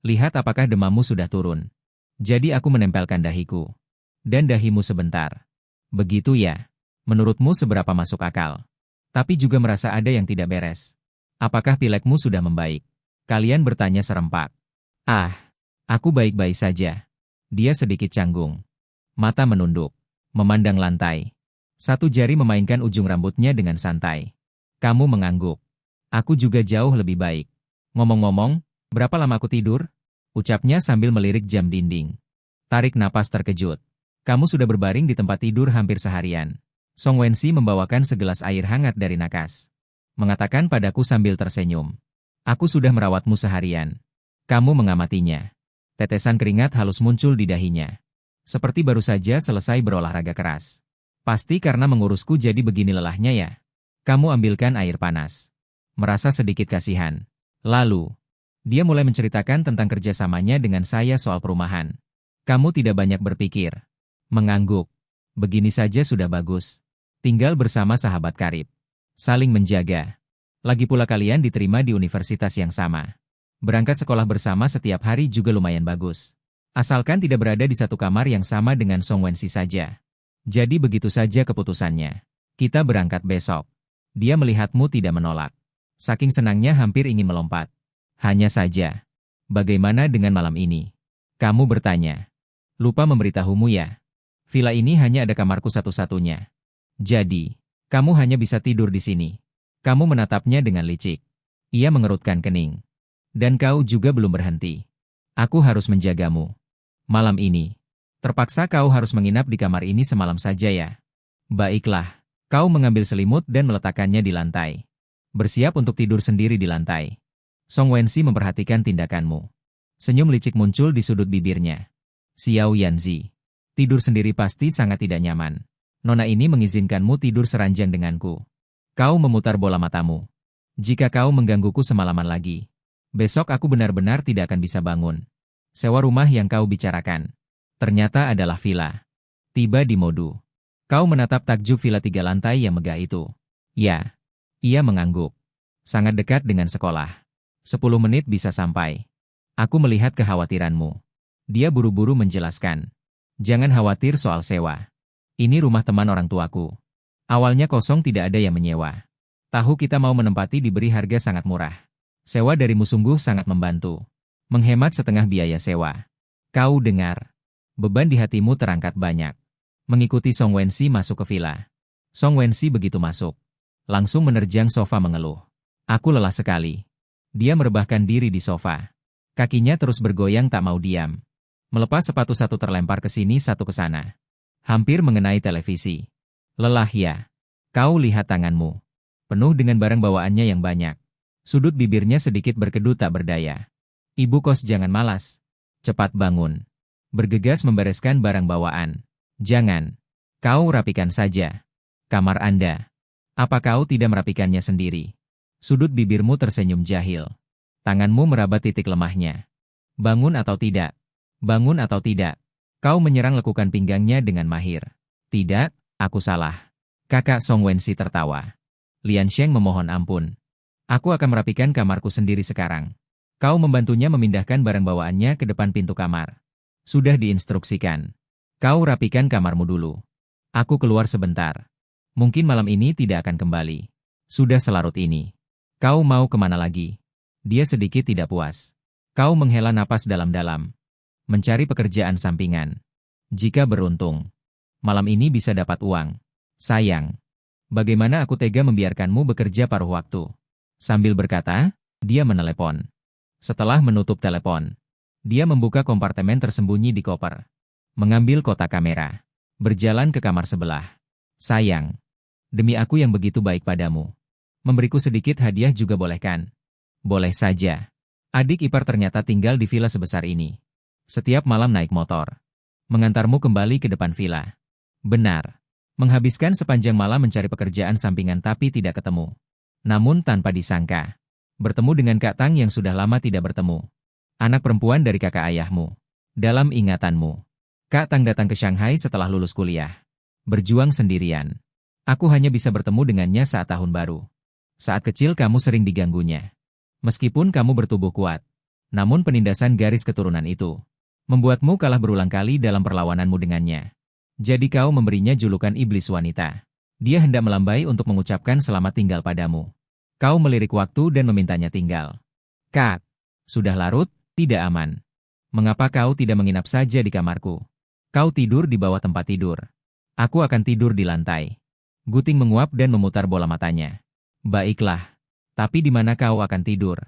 Lihat apakah demammu sudah turun. Jadi aku menempelkan dahiku. Dan dahimu sebentar. Begitu ya. Menurutmu seberapa masuk akal? Tapi juga merasa ada yang tidak beres. Apakah pilekmu sudah membaik? Kalian bertanya serempak. Ah, aku baik-baik saja. Dia sedikit canggung. Mata menunduk. Memandang lantai. Satu jari memainkan ujung rambutnya dengan santai. Kamu mengangguk. Aku juga jauh lebih baik. Ngomong-ngomong, berapa lama aku tidur? Ucapnya sambil melirik jam dinding. Tarik napas terkejut. Kamu sudah berbaring di tempat tidur hampir seharian. Song Wensi membawakan segelas air hangat dari nakas. Mengatakan padaku sambil tersenyum. Aku sudah merawatmu seharian. Kamu mengamatinya. Tetesan keringat halus muncul di dahinya. Seperti baru saja selesai berolahraga keras. Pasti karena mengurusku jadi begini lelahnya ya. Kamu ambilkan air panas. Merasa sedikit kasihan. Lalu, dia mulai menceritakan tentang kerjasamanya dengan saya soal perumahan. Kamu tidak banyak berpikir. Mengangguk. Begini saja sudah bagus. Tinggal bersama sahabat karib. Saling menjaga. Lagi pula kalian diterima di universitas yang sama. Berangkat sekolah bersama setiap hari juga lumayan bagus. Asalkan tidak berada di satu kamar yang sama dengan Song Wensi saja. Jadi begitu saja keputusannya. Kita berangkat besok. Dia melihatmu tidak menolak. Saking senangnya hampir ingin melompat. Hanya saja. Bagaimana dengan malam ini? Kamu bertanya. Lupa memberitahumu ya. Villa ini hanya ada kamarku satu-satunya. Jadi, kamu hanya bisa tidur di sini. Kamu menatapnya dengan licik. Ia mengerutkan kening. Dan kau juga belum berhenti. Aku harus menjagamu. Malam ini. Terpaksa kau harus menginap di kamar ini semalam saja ya. Baiklah. Kau mengambil selimut dan meletakkannya di lantai. Bersiap untuk tidur sendiri di lantai. Song Wensi memperhatikan tindakanmu. Senyum licik muncul di sudut bibirnya. Xiao Yanzi. Tidur sendiri pasti sangat tidak nyaman. Nona ini mengizinkanmu tidur seranjang denganku. Kau memutar bola matamu. Jika kau menggangguku semalaman lagi, besok aku benar-benar tidak akan bisa bangun. Sewa rumah yang kau bicarakan. Ternyata adalah villa. Tiba di Modu. Kau menatap takjub villa 3 lantai yang megah itu. Ya. Ia mengangguk. Sangat dekat dengan sekolah. 10 menit bisa sampai. Aku melihat kekhawatiranmu. Dia buru-buru menjelaskan. Jangan khawatir soal sewa. Ini rumah teman orang tuaku. Awalnya kosong tidak ada yang menyewa. Tahu kita mau menempati diberi harga sangat murah. Sewa darimu sungguh sangat membantu. Menghemat setengah biaya sewa. Kau dengar. Beban di hatimu terangkat banyak. Mengikuti Song Wensi masuk ke villa. Song Wensi begitu masuk. Langsung menerjang sofa mengeluh. Aku lelah sekali. Dia merebahkan diri di sofa. Kakinya terus bergoyang tak mau diam. Melepas sepatu satu terlempar ke sini satu ke sana. Hampir mengenai televisi. Lelah ya. Kau lihat tanganmu. Penuh dengan barang bawaannya yang banyak. Sudut bibirnya sedikit berkedut tak berdaya. Ibu kos jangan malas. Cepat bangun. Bergegas membereskan barang bawaan. Jangan. Kau rapikan saja. Kamar Anda. Apa kau tidak merapikannya sendiri? Sudut bibirmu tersenyum jahil. Tanganmu meraba titik lemahnya. Bangun atau tidak? Bangun atau tidak? Kau menyerang lekukan pinggangnya dengan mahir. Tidak, aku salah. Kakak Song Wensi tertawa. Lian Sheng memohon ampun. Aku akan merapikan kamarku sendiri sekarang. Kau membantunya memindahkan barang bawaannya ke depan pintu kamar. Sudah diinstruksikan. Kau rapikan kamarmu dulu. Aku keluar sebentar. Mungkin malam ini tidak akan kembali. Sudah selarut ini. Kau mau kemana lagi? Dia sedikit tidak puas. Kau menghela napas dalam-dalam. Mencari pekerjaan sampingan. Jika beruntung. Malam ini bisa dapat uang. Sayang. Bagaimana aku tega membiarkanmu bekerja paruh waktu? Sambil berkata, dia menelepon. Setelah menutup telepon, dia membuka kompartemen tersembunyi di koper. Mengambil kotak kamera. Berjalan ke kamar sebelah. Sayang. Demi aku yang begitu baik padamu. Memberiku sedikit hadiah juga boleh kan? Boleh saja. Adik ipar ternyata tinggal di villa sebesar ini. Setiap malam naik motor. Mengantarmu kembali ke depan villa. Benar. Menghabiskan sepanjang malam mencari pekerjaan sampingan tapi tidak ketemu. Namun tanpa disangka. Bertemu dengan Kak Tang yang sudah lama tidak bertemu. Anak perempuan dari kakak ayahmu. Dalam ingatanmu. Kak Tang datang ke Shanghai setelah lulus kuliah. Berjuang sendirian. Aku hanya bisa bertemu dengannya saat tahun baru. Saat kecil kamu sering diganggunya. Meskipun kamu bertubuh kuat. Namun penindasan garis keturunan itu membuatmu kalah berulang kali dalam perlawananmu dengannya. Jadi kau memberinya julukan iblis wanita. Dia hendak melambai untuk mengucapkan selamat tinggal padamu. Kau melirik waktu dan memintanya tinggal. Kak, sudah larut, tidak aman. Mengapa kau tidak menginap saja di kamarku? Kau tidur di bawah tempat tidur. Aku akan tidur di lantai. Guting menguap dan memutar bola matanya. Baiklah. Tapi di mana kau akan tidur?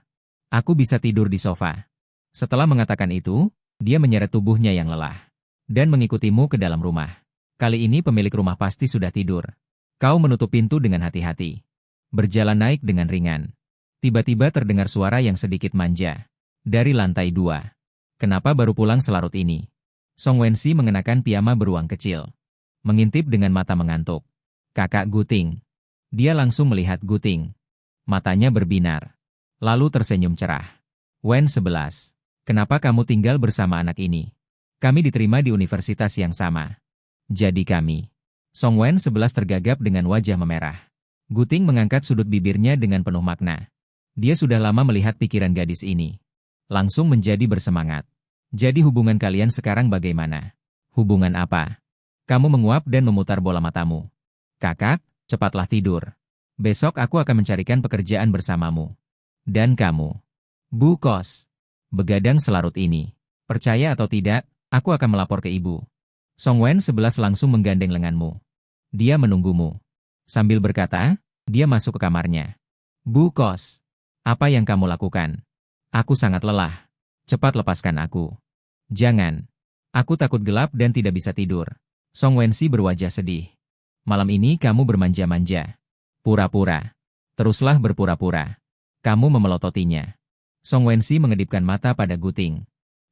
Aku bisa tidur di sofa. Setelah mengatakan itu, dia menyeret tubuhnya yang lelah. Dan mengikutimu ke dalam rumah. Kali ini pemilik rumah pasti sudah tidur. Kau menutup pintu dengan hati-hati. Berjalan naik dengan ringan. Tiba-tiba terdengar suara yang sedikit manja. Dari lantai 2. Kenapa baru pulang selarut ini? Song Wensi mengenakan piyama beruang kecil. Mengintip dengan mata mengantuk. Kakak Guting. Dia langsung melihat Guting. Matanya berbinar. Lalu tersenyum cerah. Wen 11. Kenapa kamu tinggal bersama anak ini? Kami diterima di universitas yang sama. Jadi kami. Song Wen 11 tergagap dengan wajah memerah. Guting mengangkat sudut bibirnya dengan penuh makna. Dia sudah lama melihat pikiran gadis ini. Langsung menjadi bersemangat. Jadi hubungan kalian sekarang bagaimana? Hubungan apa? Kamu menguap dan memutar bola matamu. Kakak, cepatlah tidur. Besok aku akan mencarikan pekerjaan bersamamu. Dan kamu. Bu Kos. Begadang selarut ini. Percaya atau tidak, aku akan melapor ke ibu. Song Wen 11 langsung menggandeng lenganmu. Dia menunggumu. Sambil berkata, dia masuk ke kamarnya. Bu Kos, apa yang kamu lakukan? Aku sangat lelah. Cepat lepaskan aku. Jangan. Aku takut gelap dan tidak bisa tidur. Song Wensi berwajah sedih. Malam ini kamu bermanja-manja. Pura-pura. Teruslah berpura-pura. Kamu memelototinya. Song Wensi mengedipkan mata pada Guting.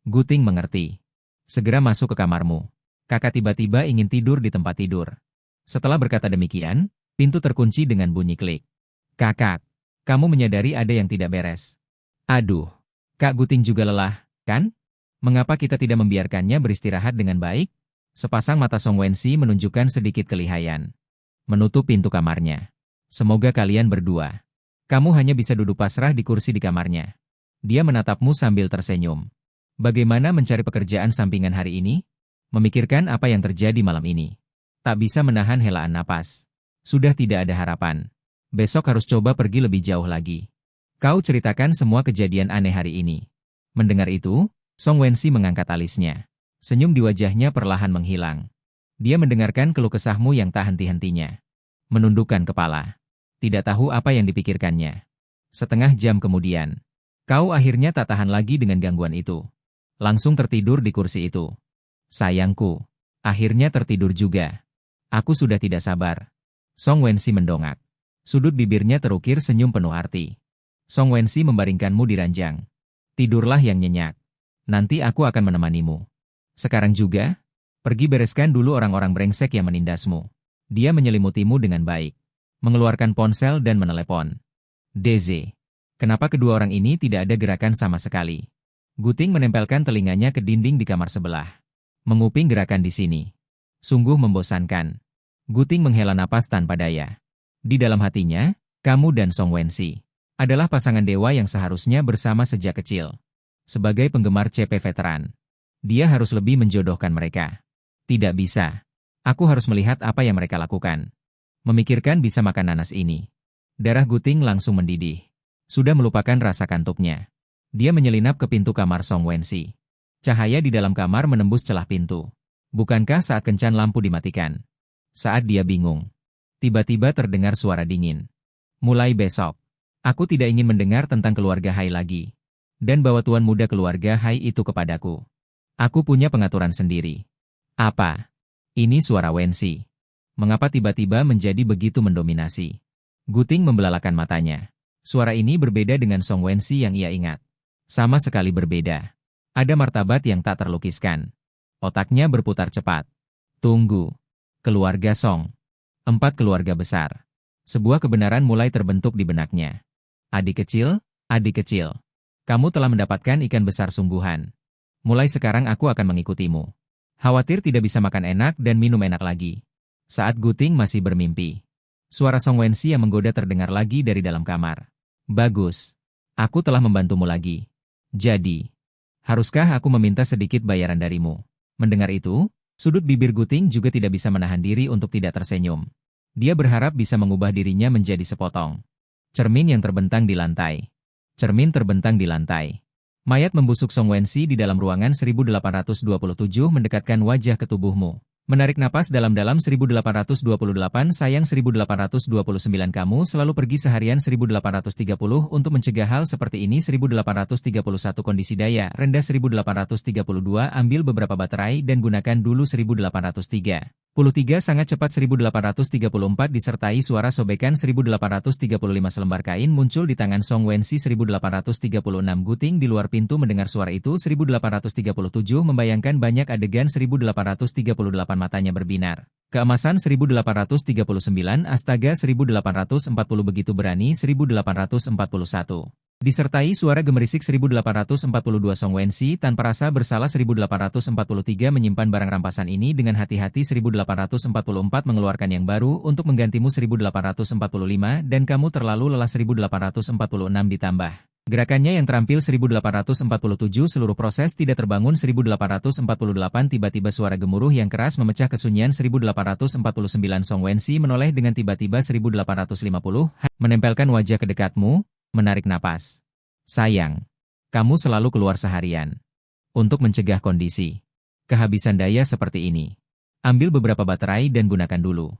Guting mengerti. Segera masuk ke kamarmu. Kakak tiba-tiba ingin tidur di tempat tidur. Setelah berkata demikian, pintu terkunci dengan bunyi klik. Kakak, kamu menyadari ada yang tidak beres. Aduh, Kak Guting juga lelah, kan? Mengapa kita tidak membiarkannya beristirahat dengan baik? Sepasang mata Song Wensi menunjukkan sedikit kelihayan. Menutup pintu kamarnya. Semoga kalian berdua. Kamu hanya bisa duduk pasrah di kursi di kamarnya. Dia menatapmu sambil tersenyum. Bagaimana mencari pekerjaan sampingan hari ini? Memikirkan apa yang terjadi malam ini. Tak bisa menahan helaan napas. Sudah tidak ada harapan. Besok harus coba pergi lebih jauh lagi. Kau ceritakan semua kejadian aneh hari ini. Mendengar itu, Song Wensi mengangkat alisnya. Senyum di wajahnya perlahan menghilang. Dia mendengarkan keluh kesahmu yang tak henti-hentinya. Menundukkan kepala. Tidak tahu apa yang dipikirkannya. Setengah jam kemudian, kau akhirnya tak tahan lagi dengan gangguan itu. Langsung tertidur di kursi itu. Sayangku, akhirnya tertidur juga. Aku sudah tidak sabar. Song Wensi mendongak. Sudut bibirnya terukir senyum penuh arti. Song Wensi membaringkanmu di ranjang. Tidurlah yang nyenyak. Nanti aku akan menemanimu. Sekarang juga, pergi bereskan dulu orang-orang brengsek yang menindasmu. Dia menyelimutimu dengan baik. Mengeluarkan ponsel dan menelepon. DZ. Kenapa kedua orang ini tidak ada gerakan sama sekali? Guting menempelkan telinganya ke dinding di kamar sebelah. Menguping gerakan di sini. Sungguh membosankan. Guting menghela napas tanpa daya. Di dalam hatinya, kamu dan Song Wensi adalah pasangan dewa yang seharusnya bersama sejak kecil. Sebagai penggemar CP veteran, dia harus lebih menjodohkan mereka. Tidak bisa. Aku harus melihat apa yang mereka lakukan. Memikirkan bisa makan nanas ini. Darah Guting langsung mendidih. Sudah melupakan rasa kantuknya. Dia menyelinap ke pintu kamar Song Wensi. Cahaya di dalam kamar menembus celah pintu. Bukankah saat kencan lampu dimatikan? Saat dia bingung. Tiba-tiba terdengar suara dingin. Mulai besok, aku tidak ingin mendengar tentang keluarga Hai lagi. Dan bawa tuan muda keluarga Hai itu kepadaku. Aku punya pengaturan sendiri. Apa? Ini suara Wensi. Mengapa tiba-tiba menjadi begitu mendominasi? Guting membelalakan matanya. Suara ini berbeda dengan Song Wensi yang ia ingat. Sama sekali berbeda. Ada martabat yang tak terlukiskan. Otaknya berputar cepat. Tunggu. Keluarga Song. 4 keluarga besar. Sebuah kebenaran mulai terbentuk di benaknya. Adik kecil, kamu telah mendapatkan ikan besar sungguhan. Mulai sekarang aku akan mengikutimu. Khawatir tidak bisa makan enak dan minum enak lagi. Saat Guting masih bermimpi, suara Song Wensi yang menggoda terdengar lagi dari dalam kamar. Bagus. Aku telah membantumu lagi. Jadi, haruskah aku meminta sedikit bayaran darimu? Mendengar itu, sudut bibir Guting juga tidak bisa menahan diri untuk tidak tersenyum. Dia berharap bisa mengubah dirinya menjadi sepotong cermin yang terbentang di lantai. Cermin terbentang di lantai. Mayat membusuk Song Wensi di dalam ruangan 1827 mendekatkan wajah ke tubuhmu. Menarik napas dalam-dalam 1828 sayang 1829 kamu selalu pergi seharian 1830 untuk mencegah hal seperti ini 1831 kondisi daya rendah 1832 ambil beberapa baterai dan gunakan dulu 1833 sangat cepat 1834 disertai suara sobekan 1835 selembar kain muncul di tangan Song Wensi 1836 Guting di luar pintu mendengar suara itu 1837 membayangkan banyak adegan 1838 matanya berbinar. Keemasan 1839 astaga 1840 begitu berani 1841. Disertai suara gemerisik 1842 Song Wensi tanpa rasa bersalah 1843 menyimpan barang rampasan ini dengan hati-hati 1844 mengeluarkan yang baru untuk menggantimu 1845 dan kamu terlalu lelah 1846 ditambah. Gerakannya yang terampil 1847 seluruh proses tidak terbangun 1848 tiba-tiba suara gemuruh yang keras memecah kesunyian 1849 Song Wensi menoleh dengan tiba-tiba 1850 menempelkan wajah ke dekatmu, menarik napas. Sayang, kamu selalu keluar seharian. Untuk mencegah kondisi kehabisan daya seperti ini, ambil beberapa baterai dan gunakan dulu.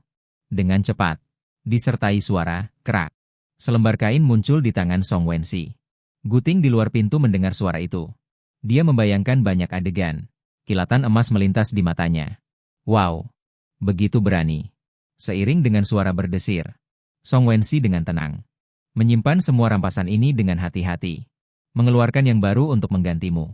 Dengan cepat, disertai suara, kerak. Selembar kain muncul di tangan Song Wensi. Guting di luar pintu mendengar suara itu. Dia membayangkan banyak adegan. Kilatan emas melintas di matanya. Wow, begitu berani. Seiring dengan suara berdesir, Song Wensi dengan tenang menyimpan semua rampasan ini dengan hati-hati. Mengeluarkan yang baru untuk menggantimu.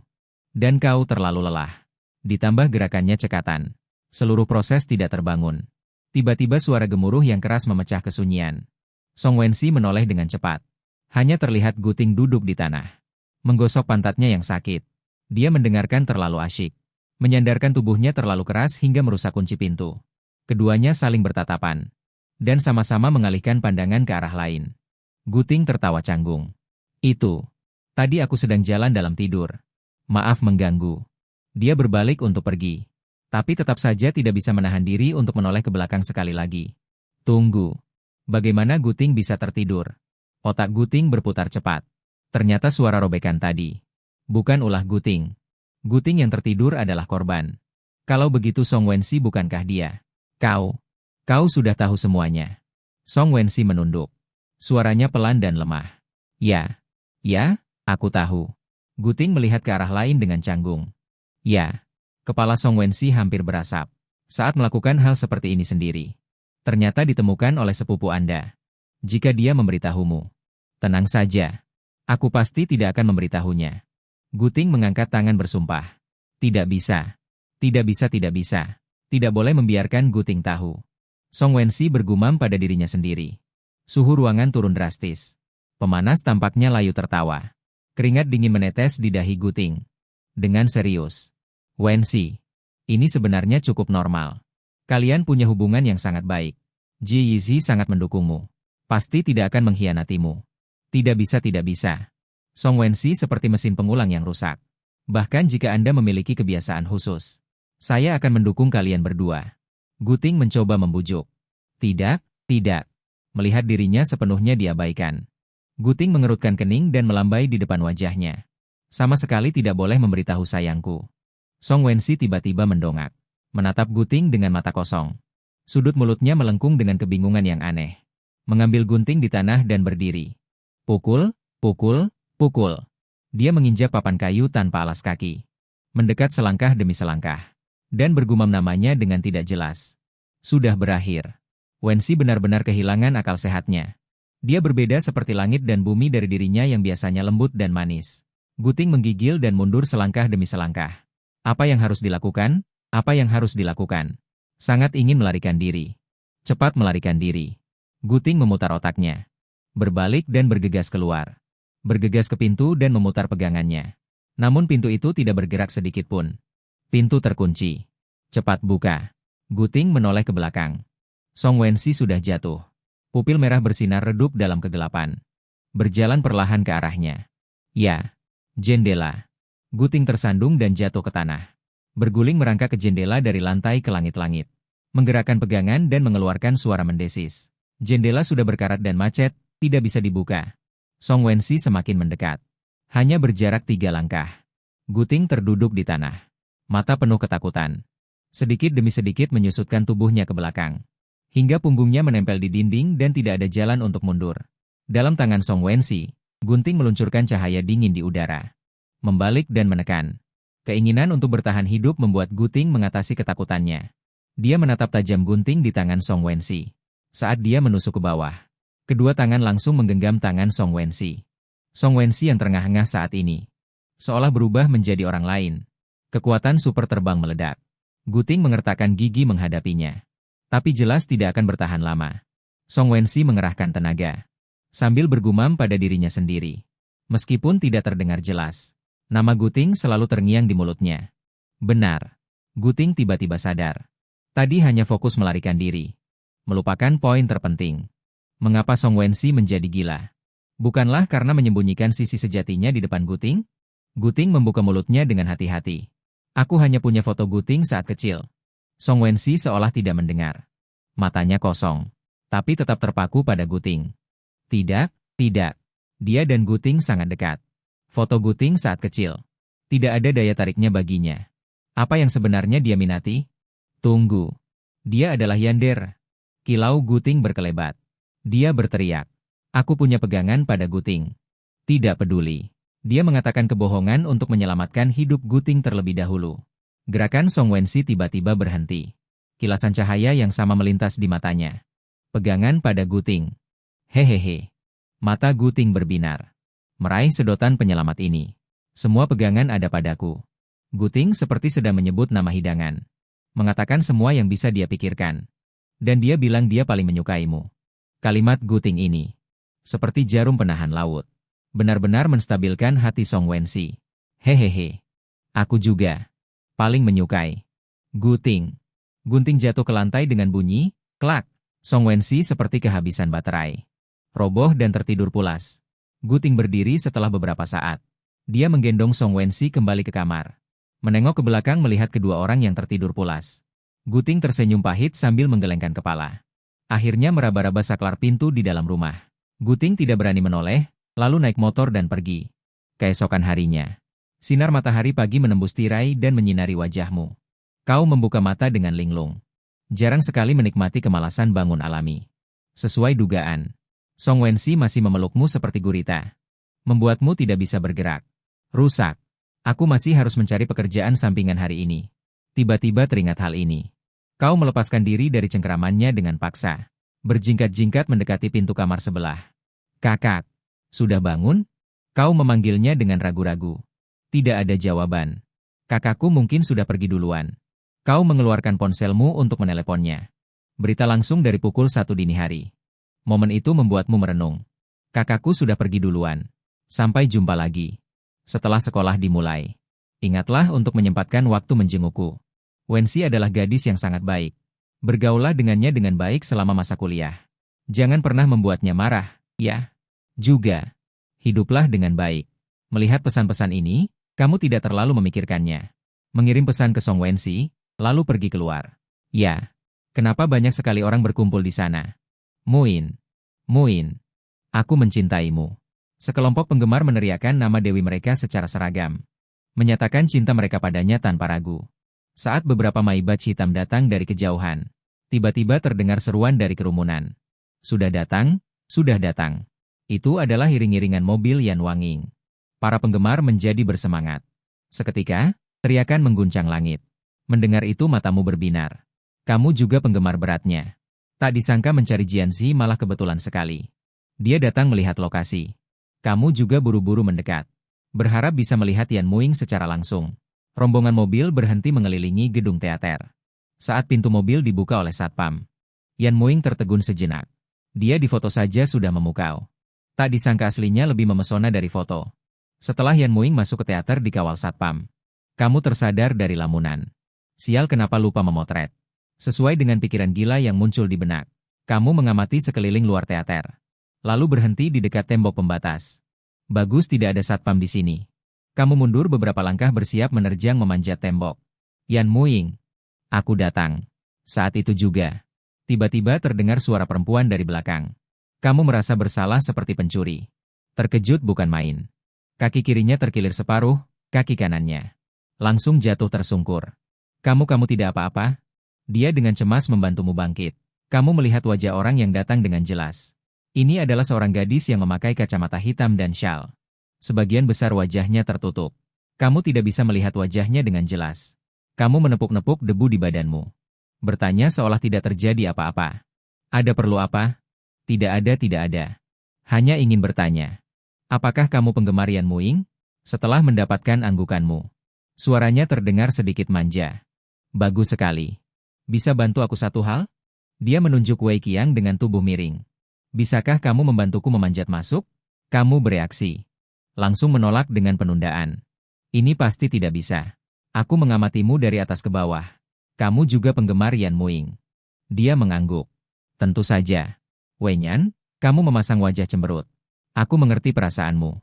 Dan kau terlalu lelah. Ditambah gerakannya cekatan. Seluruh proses tidak terbangun. Tiba-tiba suara gemuruh yang keras memecah kesunyian. Song Wensi menoleh dengan cepat. Hanya terlihat Guting duduk di tanah. Menggosok pantatnya yang sakit. Dia mendengarkan terlalu asyik. Menyandarkan tubuhnya terlalu keras hingga merusak kunci pintu. Keduanya saling bertatapan. Dan sama-sama mengalihkan pandangan ke arah lain. Guting tertawa canggung. Itu. Tadi aku sedang jalan dalam tidur. Maaf mengganggu. Dia berbalik untuk pergi. Tapi tetap saja tidak bisa menahan diri untuk menoleh ke belakang sekali lagi. Tunggu. Bagaimana Guting bisa tertidur? Otak Guting berputar cepat. Ternyata suara robekan tadi. Bukan ulah Guting. Guting yang tertidur adalah korban. Kalau begitu Song Wensi bukankah dia? Kau sudah tahu semuanya. Song Wensi menunduk. Suaranya pelan dan lemah. Ya, aku tahu. Guting melihat ke arah lain dengan canggung. Ya, kepala Song Wensi hampir berasap. Saat melakukan hal seperti ini sendiri. Ternyata ditemukan oleh sepupu Anda. Jika dia memberitahumu, tenang saja. Aku pasti tidak akan memberitahunya. Guting mengangkat tangan bersumpah. Tidak bisa. Tidak bisa. Tidak boleh membiarkan Guting tahu. Song Wensi bergumam pada dirinya sendiri. Suhu ruangan turun drastis. Pemanas tampaknya layu tertawa. Keringat dingin menetes di dahi Guting. Dengan serius. Wensi, ini sebenarnya cukup normal. Kalian punya hubungan yang sangat baik. Ji Yizi sangat mendukungmu. Pasti tidak akan mengkhianatimu. Tidak bisa. Song Wensi seperti mesin pengulang yang rusak. Bahkan jika Anda memiliki kebiasaan khusus, saya akan mendukung kalian berdua. Guting mencoba membujuk. Tidak. Melihat dirinya sepenuhnya diabaikan. Guting mengerutkan kening dan melambai di depan wajahnya. Sama sekali tidak boleh memberitahu sayangku. Song Wensi tiba-tiba mendongak. Menatap Guting dengan mata kosong. Sudut mulutnya melengkung dengan kebingungan yang aneh. Mengambil gunting di tanah dan berdiri. Pukul. Dia menginjak papan kayu tanpa alas kaki. Mendekat selangkah demi selangkah. Dan bergumam namanya dengan tidak jelas. Sudah berakhir. Wensi benar-benar kehilangan akal sehatnya. Dia berbeda seperti langit dan bumi dari dirinya yang biasanya lembut dan manis. Guting menggigil dan mundur selangkah demi selangkah. Apa yang harus dilakukan? Apa yang harus dilakukan? Sangat ingin melarikan diri. Cepat melarikan diri. Guting memutar otaknya. Berbalik dan bergegas keluar. Bergegas ke pintu dan memutar pegangannya. Namun pintu itu tidak bergerak sedikit pun. Pintu terkunci. Cepat buka. Guting menoleh ke belakang. Song Wensi sudah jatuh. Pupil merah bersinar redup dalam kegelapan. Berjalan perlahan ke arahnya. Ya, jendela. Guting tersandung dan jatuh ke tanah. Berguling merangkak ke jendela dari lantai ke langit-langit. Menggerakkan pegangan dan mengeluarkan suara mendesis. Jendela sudah berkarat dan macet, tidak bisa dibuka. Song Wensi semakin mendekat. Hanya berjarak 3 langkah. Guting terduduk di tanah. Mata penuh ketakutan. Sedikit demi sedikit menyusutkan tubuhnya ke belakang. Hingga punggungnya menempel di dinding dan tidak ada jalan untuk mundur. Dalam tangan Song Wensi, gunting meluncurkan cahaya dingin di udara. Membalik dan menekan. Keinginan untuk bertahan hidup membuat Guting mengatasi ketakutannya. Dia menatap tajam gunting di tangan Song Wensi. Saat dia menusuk ke bawah, kedua tangan langsung menggenggam tangan Song Wensi. Song Wensi yang terengah-engah saat ini, seolah berubah menjadi orang lain. Kekuatan super terbang meledak. Guting mengertakkan gigi menghadapinya. Tapi jelas tidak akan bertahan lama. Song Wensi mengerahkan tenaga. Sambil bergumam pada dirinya sendiri. Meskipun tidak terdengar jelas, nama Guting selalu terngiang di mulutnya. Benar. Guting tiba-tiba sadar. Tadi hanya fokus melarikan diri. Melupakan poin terpenting. Mengapa Song Wensi menjadi gila? Bukanlah karena menyembunyikan sisi sejatinya di depan Guting? Guting membuka mulutnya dengan hati-hati. Aku hanya punya foto Guting saat kecil. Song Wensi seolah tidak mendengar. Matanya kosong, tapi tetap terpaku pada Guting. Tidak, tidak. Dia dan Guting sangat dekat. Foto Guting saat kecil. Tidak ada daya tariknya baginya. Apa yang sebenarnya dia minati? Tunggu. Dia adalah Yander. Kilau Guting berkelebat. Dia berteriak. Aku punya pegangan pada Guting. Tidak peduli. Dia mengatakan kebohongan untuk menyelamatkan hidup Guting terlebih dahulu. Gerakan Song Wensi tiba-tiba berhenti. Kilasan cahaya yang sama melintas di matanya. Pegangan pada Guting. Hehehe. Mata Guting berbinar. Meraih sedotan penyelamat ini. Semua pegangan ada padaku. Guting seperti sedang menyebut nama hidangan. Mengatakan semua yang bisa dia pikirkan. Dan dia bilang dia paling menyukaimu. Kalimat Guting ini seperti jarum penahan laut. Benar-benar menstabilkan hati Song Wensi. Hehehe. Aku juga paling menyukai Guting. Gunting jatuh ke lantai dengan bunyi, klak. Song Wensi seperti kehabisan baterai. Roboh dan tertidur pulas. Guting berdiri setelah beberapa saat. Dia menggendong Song Wensi kembali ke kamar. Menengok ke belakang melihat kedua orang yang tertidur pulas. Guting tersenyum pahit sambil menggelengkan kepala. Akhirnya meraba-raba saklar pintu di dalam rumah. Guting tidak berani menoleh, lalu naik motor dan pergi. Keesokan harinya, sinar matahari pagi menembus tirai dan menyinari wajahmu. Kau membuka mata dengan linglung. Jarang sekali menikmati kemalasan bangun alami. Sesuai dugaan, Song Wensi masih memelukmu seperti gurita. Membuatmu tidak bisa bergerak. Rusak. Aku masih harus mencari pekerjaan sampingan hari ini. Tiba-tiba teringat hal ini. Kau melepaskan diri dari cengkeramannya dengan paksa. Berjingkat-jingkat mendekati pintu kamar sebelah. Kakak, sudah bangun? Kau memanggilnya dengan ragu-ragu. Tidak ada jawaban. Kakakku mungkin sudah pergi duluan. Kau mengeluarkan ponselmu untuk meneleponnya. Berita langsung dari pukul 1 dini hari. Momen itu membuatmu merenung. Kakakku sudah pergi duluan. Sampai jumpa lagi. Setelah sekolah dimulai. Ingatlah untuk menyempatkan waktu menjengukku. Wensi adalah gadis yang sangat baik. Bergaullah dengannya dengan baik selama masa kuliah. Jangan pernah membuatnya marah, ya. Juga, hiduplah dengan baik. Melihat pesan-pesan ini, kamu tidak terlalu memikirkannya. Mengirim pesan ke Song Wensi, lalu pergi keluar. Ya, kenapa banyak sekali orang berkumpul di sana? Muin, Muin, aku mencintaimu. Sekelompok penggemar meneriakkan nama dewi mereka secara seragam. Menyatakan cinta mereka padanya tanpa ragu. Saat beberapa maibach hitam datang dari kejauhan, tiba-tiba terdengar seruan dari kerumunan. Sudah datang, sudah datang. Itu adalah iring-iringan mobil Yan Wanging. Para penggemar menjadi bersemangat. Seketika, teriakan mengguncang langit. Mendengar itu matamu berbinar. Kamu juga penggemar beratnya. Tak disangka mencari Jianzi malah kebetulan sekali. Dia datang melihat lokasi. Kamu juga buru-buru mendekat. Berharap bisa melihat Yan Muing secara langsung. Rombongan mobil berhenti mengelilingi gedung teater. Saat pintu mobil dibuka oleh satpam, Yan Muing tertegun sejenak. Dia di foto saja sudah memukau. Tak disangka aslinya lebih memesona dari foto. Setelah Yan Muing masuk ke teater dikawal satpam, kamu tersadar dari lamunan. Sial, kenapa lupa memotret? Sesuai dengan pikiran gila yang muncul di benak, kamu mengamati sekeliling luar teater. Lalu berhenti di dekat tembok pembatas. Bagus tidak ada satpam di sini. Kamu mundur beberapa langkah bersiap menerjang memanjat tembok. Yan Muing, aku datang. Saat itu juga, tiba-tiba terdengar suara perempuan dari belakang. Kamu merasa bersalah seperti pencuri. Terkejut bukan main. Kaki kirinya terkilir separuh, kaki kanannya langsung jatuh tersungkur. Kamu tidak apa-apa? Dia dengan cemas membantumu bangkit. Kamu melihat wajah orang yang datang dengan jelas. Ini adalah seorang gadis yang memakai kacamata hitam dan syal. Sebagian besar wajahnya tertutup. Kamu tidak bisa melihat wajahnya dengan jelas. Kamu menepuk-nepuk debu di badanmu. Bertanya seolah tidak terjadi apa-apa. Ada perlu apa? Tidak ada. Hanya ingin bertanya. Apakah kamu penggemar Yan Muing? Setelah mendapatkan anggukanmu. Suaranya terdengar sedikit manja. Bagus sekali. Bisa bantu aku satu hal? Dia menunjuk Wei Qiang dengan tubuh miring. Bisakah kamu membantuku memanjat masuk? Kamu bereaksi. Langsung menolak dengan penundaan. Ini pasti tidak bisa. Aku mengamatimu dari atas ke bawah. Kamu juga penggemar Yan Muing. Dia mengangguk. Tentu saja. Wei Nyan, kamu memasang wajah cemberut. Aku mengerti perasaanmu.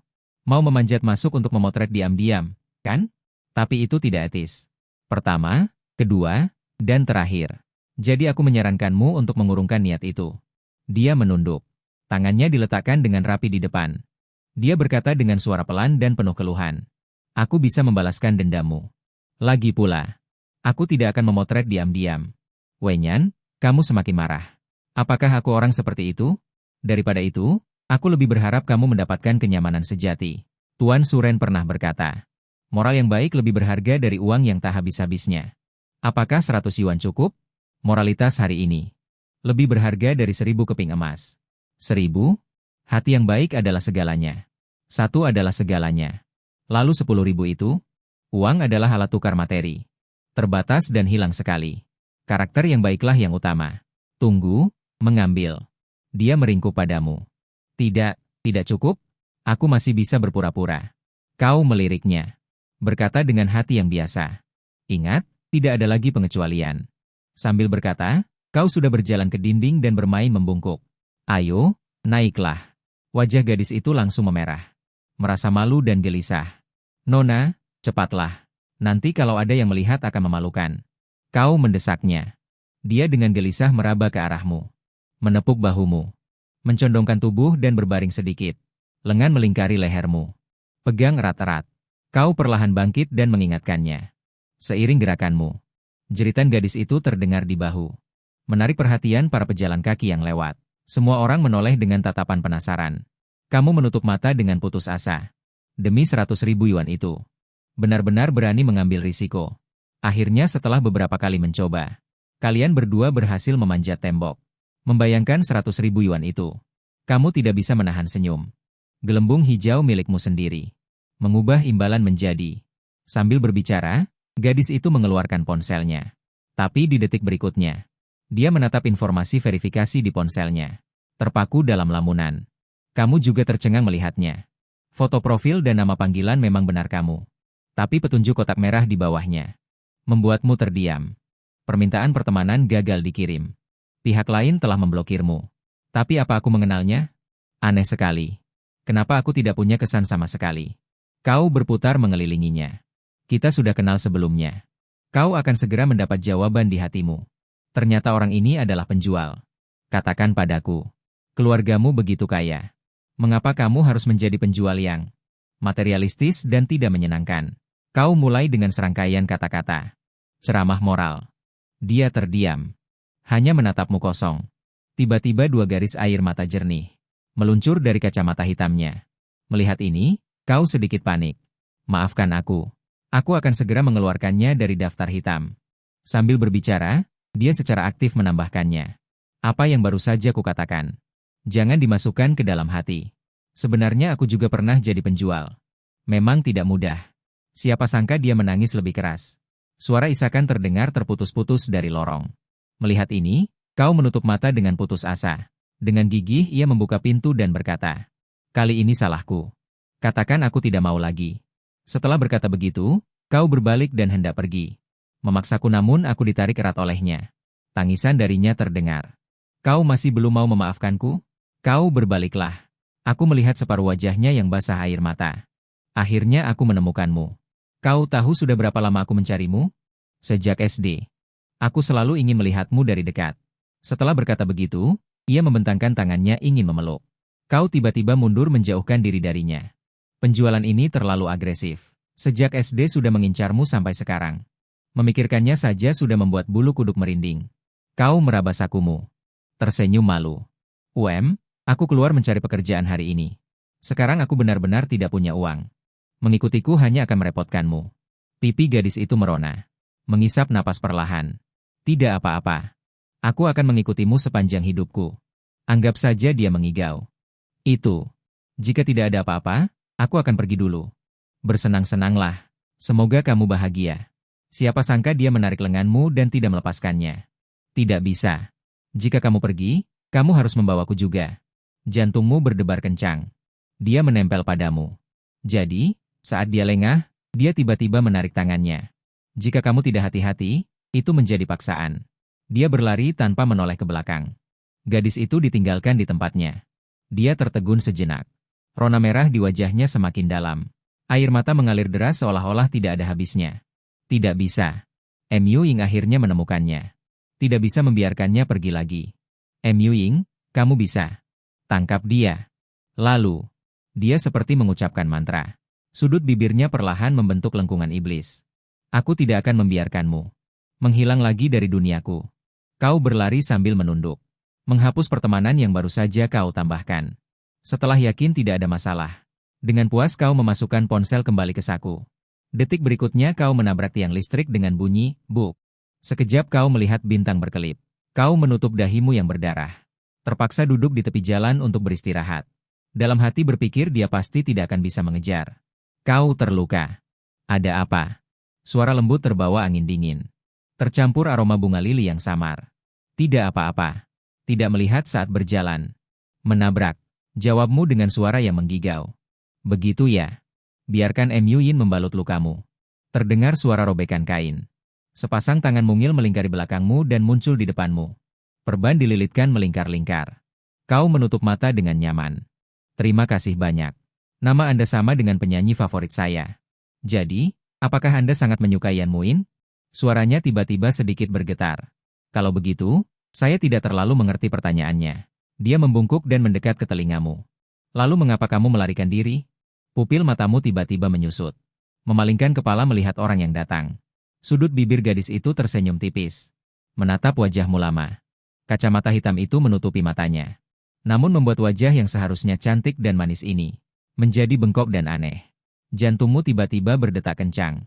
Mau memanjat masuk untuk memotret diam-diam, kan? Tapi itu tidak etis. Pertama, kedua, dan terakhir. Jadi aku menyarankanmu untuk mengurungkan niat itu. Dia menunduk. Tangannya diletakkan dengan rapi di depan. Dia berkata dengan suara pelan dan penuh keluhan. Aku bisa membalaskan dendammu. Lagi pula, aku tidak akan memotret diam-diam. Wei Nyan, kamu semakin marah. Apakah aku orang seperti itu? Daripada itu, aku lebih berharap kamu mendapatkan kenyamanan sejati. Tuan Suren pernah berkata. Moral yang baik lebih berharga dari uang yang tak habis-habisnya. Apakah 100 yuan cukup? Moralitas hari ini lebih berharga dari 1000 keping emas. 1000? Hati yang baik adalah segalanya. 1 adalah segalanya. Lalu 10.000 itu? Uang adalah alat tukar materi. Terbatas dan hilang sekali. Karakter yang baiklah yang utama. Tunggu, mengambil. Dia meringkuk padamu. Tidak cukup? Aku masih bisa berpura-pura. Kau meliriknya. Berkata dengan hati yang biasa. Ingat, tidak ada lagi pengecualian. Sambil berkata, kau sudah berjalan ke dinding dan bermain membungkuk. Ayo, naiklah. Wajah gadis itu langsung memerah. Merasa malu dan gelisah. Nona, cepatlah. Nanti kalau ada yang melihat akan memalukan. Kau mendesaknya. Dia dengan gelisah meraba ke arahmu. Menepuk bahumu. Mencondongkan tubuh dan berbaring sedikit. Lengan melingkari lehermu. Pegang erat-erat. Kau perlahan bangkit dan mengingatkannya. Seiring gerakanmu, jeritan gadis itu terdengar di bahu. Menarik perhatian para pejalan kaki yang lewat. Semua orang menoleh dengan tatapan penasaran. Kamu menutup mata dengan putus asa. Demi 100.000 yuan itu. Benar-benar berani mengambil risiko. Akhirnya setelah beberapa kali mencoba, kalian berdua berhasil memanjat tembok. Membayangkan 100.000 yuan itu. Kamu tidak bisa menahan senyum. Gelembung hijau milikmu sendiri. Mengubah imbalan menjadi. Sambil berbicara, gadis itu mengeluarkan ponselnya. Tapi di detik berikutnya, dia menatap informasi verifikasi di ponselnya. Terpaku dalam lamunan. Kamu juga tercengang melihatnya. Foto profil dan nama panggilan memang benar kamu. Tapi petunjuk kotak merah di bawahnya membuatmu terdiam. Permintaan pertemanan gagal dikirim. Pihak lain telah memblokirmu. Tapi apa aku mengenalnya? Aneh sekali. Kenapa aku tidak punya kesan sama sekali? Kau berputar mengelilinginya. Kita sudah kenal sebelumnya. Kau akan segera mendapat jawaban di hatimu. Ternyata orang ini adalah penjual. Katakan padaku. Keluargamu begitu kaya. Mengapa kamu harus menjadi penjual yang materialistis dan tidak menyenangkan? Kau mulai dengan serangkaian kata-kata. Ceramah moral. Dia terdiam. Hanya menatapmu kosong. Tiba-tiba 2 garis air mata jernih meluncur dari kacamata hitamnya. Melihat ini, kau sedikit panik. Maafkan aku. Aku akan segera mengeluarkannya dari daftar hitam. Sambil berbicara, dia secara aktif menambahkannya. Apa yang baru saja kukatakan. Jangan dimasukkan ke dalam hati. Sebenarnya aku juga pernah jadi penjual. Memang tidak mudah. Siapa sangka dia menangis lebih keras. Suara isakan terdengar terputus-putus dari lorong. Melihat ini, Kau menutup mata dengan putus asa. Dengan gigih ia membuka pintu dan berkata, "Kali ini salahku. Katakan aku tidak mau lagi." Setelah berkata begitu, Kau berbalik dan hendak pergi. Memaksaku namun aku ditarik erat olehnya. Tangisan darinya terdengar. "Kau masih belum mau memaafkanku? Kau berbaliklah." Aku melihat separuh wajahnya yang basah air mata. "Akhirnya aku menemukanmu. Kau tahu sudah berapa lama aku mencarimu? Sejak SD. Aku selalu ingin melihatmu dari dekat." Setelah berkata begitu, ia membentangkan tangannya ingin memeluk. Kau tiba-tiba mundur menjauhkan diri darinya. "Penjualan ini terlalu agresif. Sejak SD sudah mengincarmu sampai sekarang." Memikirkannya saja sudah membuat bulu kuduk merinding. Kau meraba sakumu. Tersenyum malu. Aku keluar mencari pekerjaan hari ini. Sekarang aku benar-benar tidak punya uang. Mengikutiku hanya akan merepotkanmu." Pipi gadis itu merona. Mengisap napas perlahan. "Tidak apa-apa. Aku akan mengikutimu sepanjang hidupku." Anggap saja dia mengigau. "Itu. Jika tidak ada apa-apa, aku akan pergi dulu." "Bersenang-senanglah. Semoga kamu bahagia." Siapa sangka dia menarik lenganmu dan tidak melepaskannya. "Tidak bisa. Jika kamu pergi, kamu harus membawaku juga." Jantungmu berdebar kencang. Dia menempel padamu. Jadi, saat dia lengah, dia tiba-tiba menarik tangannya. "Jika kamu tidak hati-hati, itu menjadi paksaan." Dia berlari tanpa menoleh ke belakang. Gadis itu ditinggalkan di tempatnya. Dia tertegun sejenak. Rona merah di wajahnya semakin dalam. Air mata mengalir deras seolah-olah tidak ada habisnya. Tidak bisa. Mu Ying akhirnya menemukannya. Tidak bisa membiarkannya pergi lagi. "Mu Ying, kamu bisa. Tangkap dia." Lalu, dia seperti mengucapkan mantra. Sudut bibirnya perlahan membentuk lengkungan iblis. "Aku tidak akan membiarkanmu menghilang lagi dari duniaku." Kau berlari sambil menunduk. Menghapus pertemanan yang baru saja kau tambahkan. Setelah yakin tidak ada masalah. Dengan puas kau memasukkan ponsel kembali ke saku. Detik berikutnya kau menabrak tiang listrik dengan bunyi, buk. Sekejap kau melihat bintang berkelip. Kau menutup dahimu yang berdarah. Terpaksa duduk di tepi jalan untuk beristirahat. Dalam hati berpikir dia pasti tidak akan bisa mengejar. Kau terluka. Ada apa? Suara lembut terbawa angin dingin. Tercampur aroma bunga lili yang samar. Tidak apa-apa. Tidak melihat saat berjalan. Menabrak. Jawabmu dengan suara yang menggigau. Begitu ya. Biarkan Mu Yin membalut lukamu. Terdengar suara robekan kain. Sepasang tangan mungil melingkari belakangmu dan muncul di depanmu. Perban dililitkan melingkar-lingkar. Kau menutup mata dengan nyaman. Terima kasih banyak. Nama Anda sama dengan penyanyi favorit saya. Jadi, apakah Anda sangat menyukai Yan Muin? Suaranya tiba-tiba sedikit bergetar. Kalau begitu, saya tidak terlalu mengerti pertanyaannya. Dia membungkuk dan mendekat ke telingamu. Lalu mengapa kamu melarikan diri? Pupil matamu tiba-tiba menyusut. Memalingkan kepala melihat orang yang datang. Sudut bibir gadis itu tersenyum tipis. Menatap wajahmu lama. Kacamata hitam itu menutupi matanya. Namun membuat wajah yang seharusnya cantik dan manis ini menjadi bengkok dan aneh. Jantungmu tiba-tiba berdetak kencang.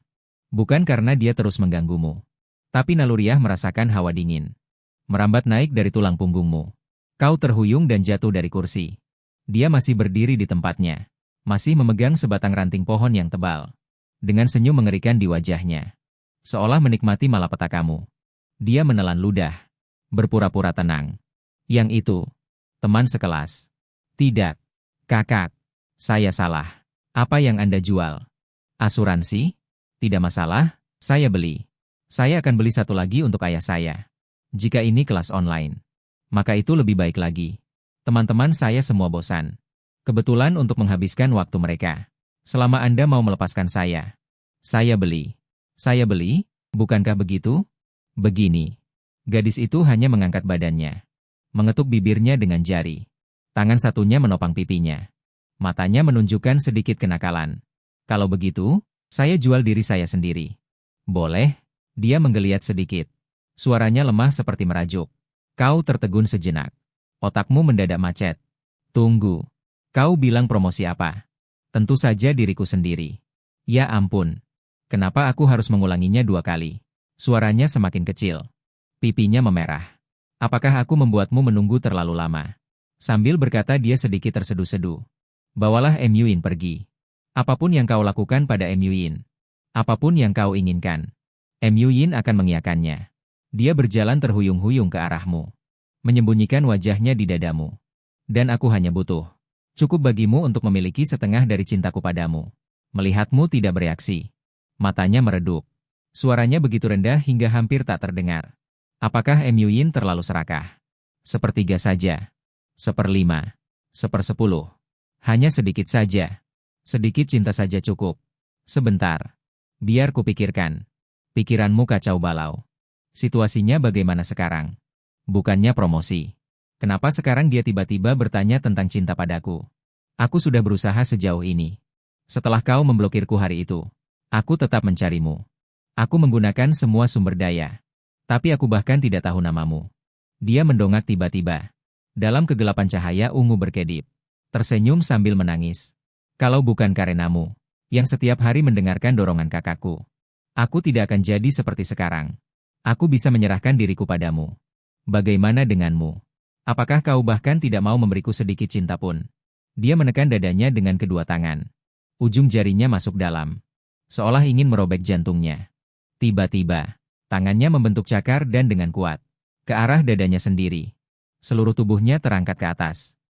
Bukan karena dia terus mengganggumu. Tapi naluriah merasakan hawa dingin. Merambat naik dari tulang punggungmu. Kau terhuyung dan jatuh dari kursi. Dia masih berdiri di tempatnya. Masih memegang sebatang ranting pohon yang tebal. Dengan senyum mengerikan di wajahnya. Seolah menikmati malapetakamu. Dia menelan ludah. Berpura-pura tenang. Yang itu, teman sekelas. Tidak. Kakak. Saya salah. Apa yang Anda jual? Asuransi? Tidak masalah, saya beli. Saya akan beli satu lagi untuk ayah saya. Jika ini kelas online, maka itu lebih baik lagi. Teman-teman saya semua bosan. Kebetulan untuk menghabiskan waktu mereka. Selama Anda mau melepaskan saya beli. Saya beli, bukankah begitu? Begini. Gadis itu hanya mengangkat badannya. Mengetuk bibirnya dengan jari. Tangan satunya menopang pipinya. Matanya menunjukkan sedikit kenakalan. Kalau begitu, saya jual diri saya sendiri. Boleh? Dia menggeliat sedikit. Suaranya lemah seperti merajuk. Kau tertegun sejenak. Otakmu mendadak macet. Tunggu. Kau bilang promosi apa? Tentu saja diriku sendiri. Ya ampun. Kenapa aku harus mengulanginya 2 kali? Suaranya semakin kecil. Pipinya memerah. Apakah aku membuatmu menunggu terlalu lama? Sambil berkata dia sedikit terseduh-seduh. Bawalah Myuin pergi. Apapun yang kau lakukan pada Myuin. Apapun yang kau inginkan. Myuin akan mengiyakannya. Dia berjalan terhuyung-huyung ke arahmu. Menyembunyikan wajahnya di dadamu. Dan aku hanya butuh. Cukup bagimu untuk memiliki setengah dari cintaku padamu. Melihatmu tidak bereaksi. Matanya meredup. Suaranya begitu rendah hingga hampir tak terdengar. Apakah Myuin terlalu serakah? Sepertiga saja. 1/5. 1/10. Hanya sedikit saja. Sedikit cinta saja cukup. Sebentar. Biar kupikirkan. Pikiranmu kacau balau. Situasinya bagaimana sekarang? Bukannya promosi. Kenapa sekarang dia tiba-tiba bertanya tentang cinta padaku? Aku sudah berusaha sejauh ini. Setelah kau memblokirku hari itu, aku tetap mencarimu. Aku menggunakan semua sumber daya. Tapi aku bahkan tidak tahu namamu. Dia mendongak tiba-tiba. Dalam kegelapan cahaya ungu berkedip. Tersenyum sambil menangis. Kalau bukan karenamu, yang setiap hari mendengarkan dorongan kakakku, aku tidak akan jadi seperti sekarang. Aku bisa menyerahkan diriku padamu. Bagaimana denganmu? Apakah kau bahkan tidak mau memberiku sedikit cinta pun? Dia menekan dadanya dengan kedua tangan. Ujung jarinya masuk dalam. Seolah ingin merobek jantungnya. Tiba-tiba, tangannya membentuk cakar dan dengan kuat. Ke arah dadanya sendiri. Seluruh tubuhnya terangkat ke atas.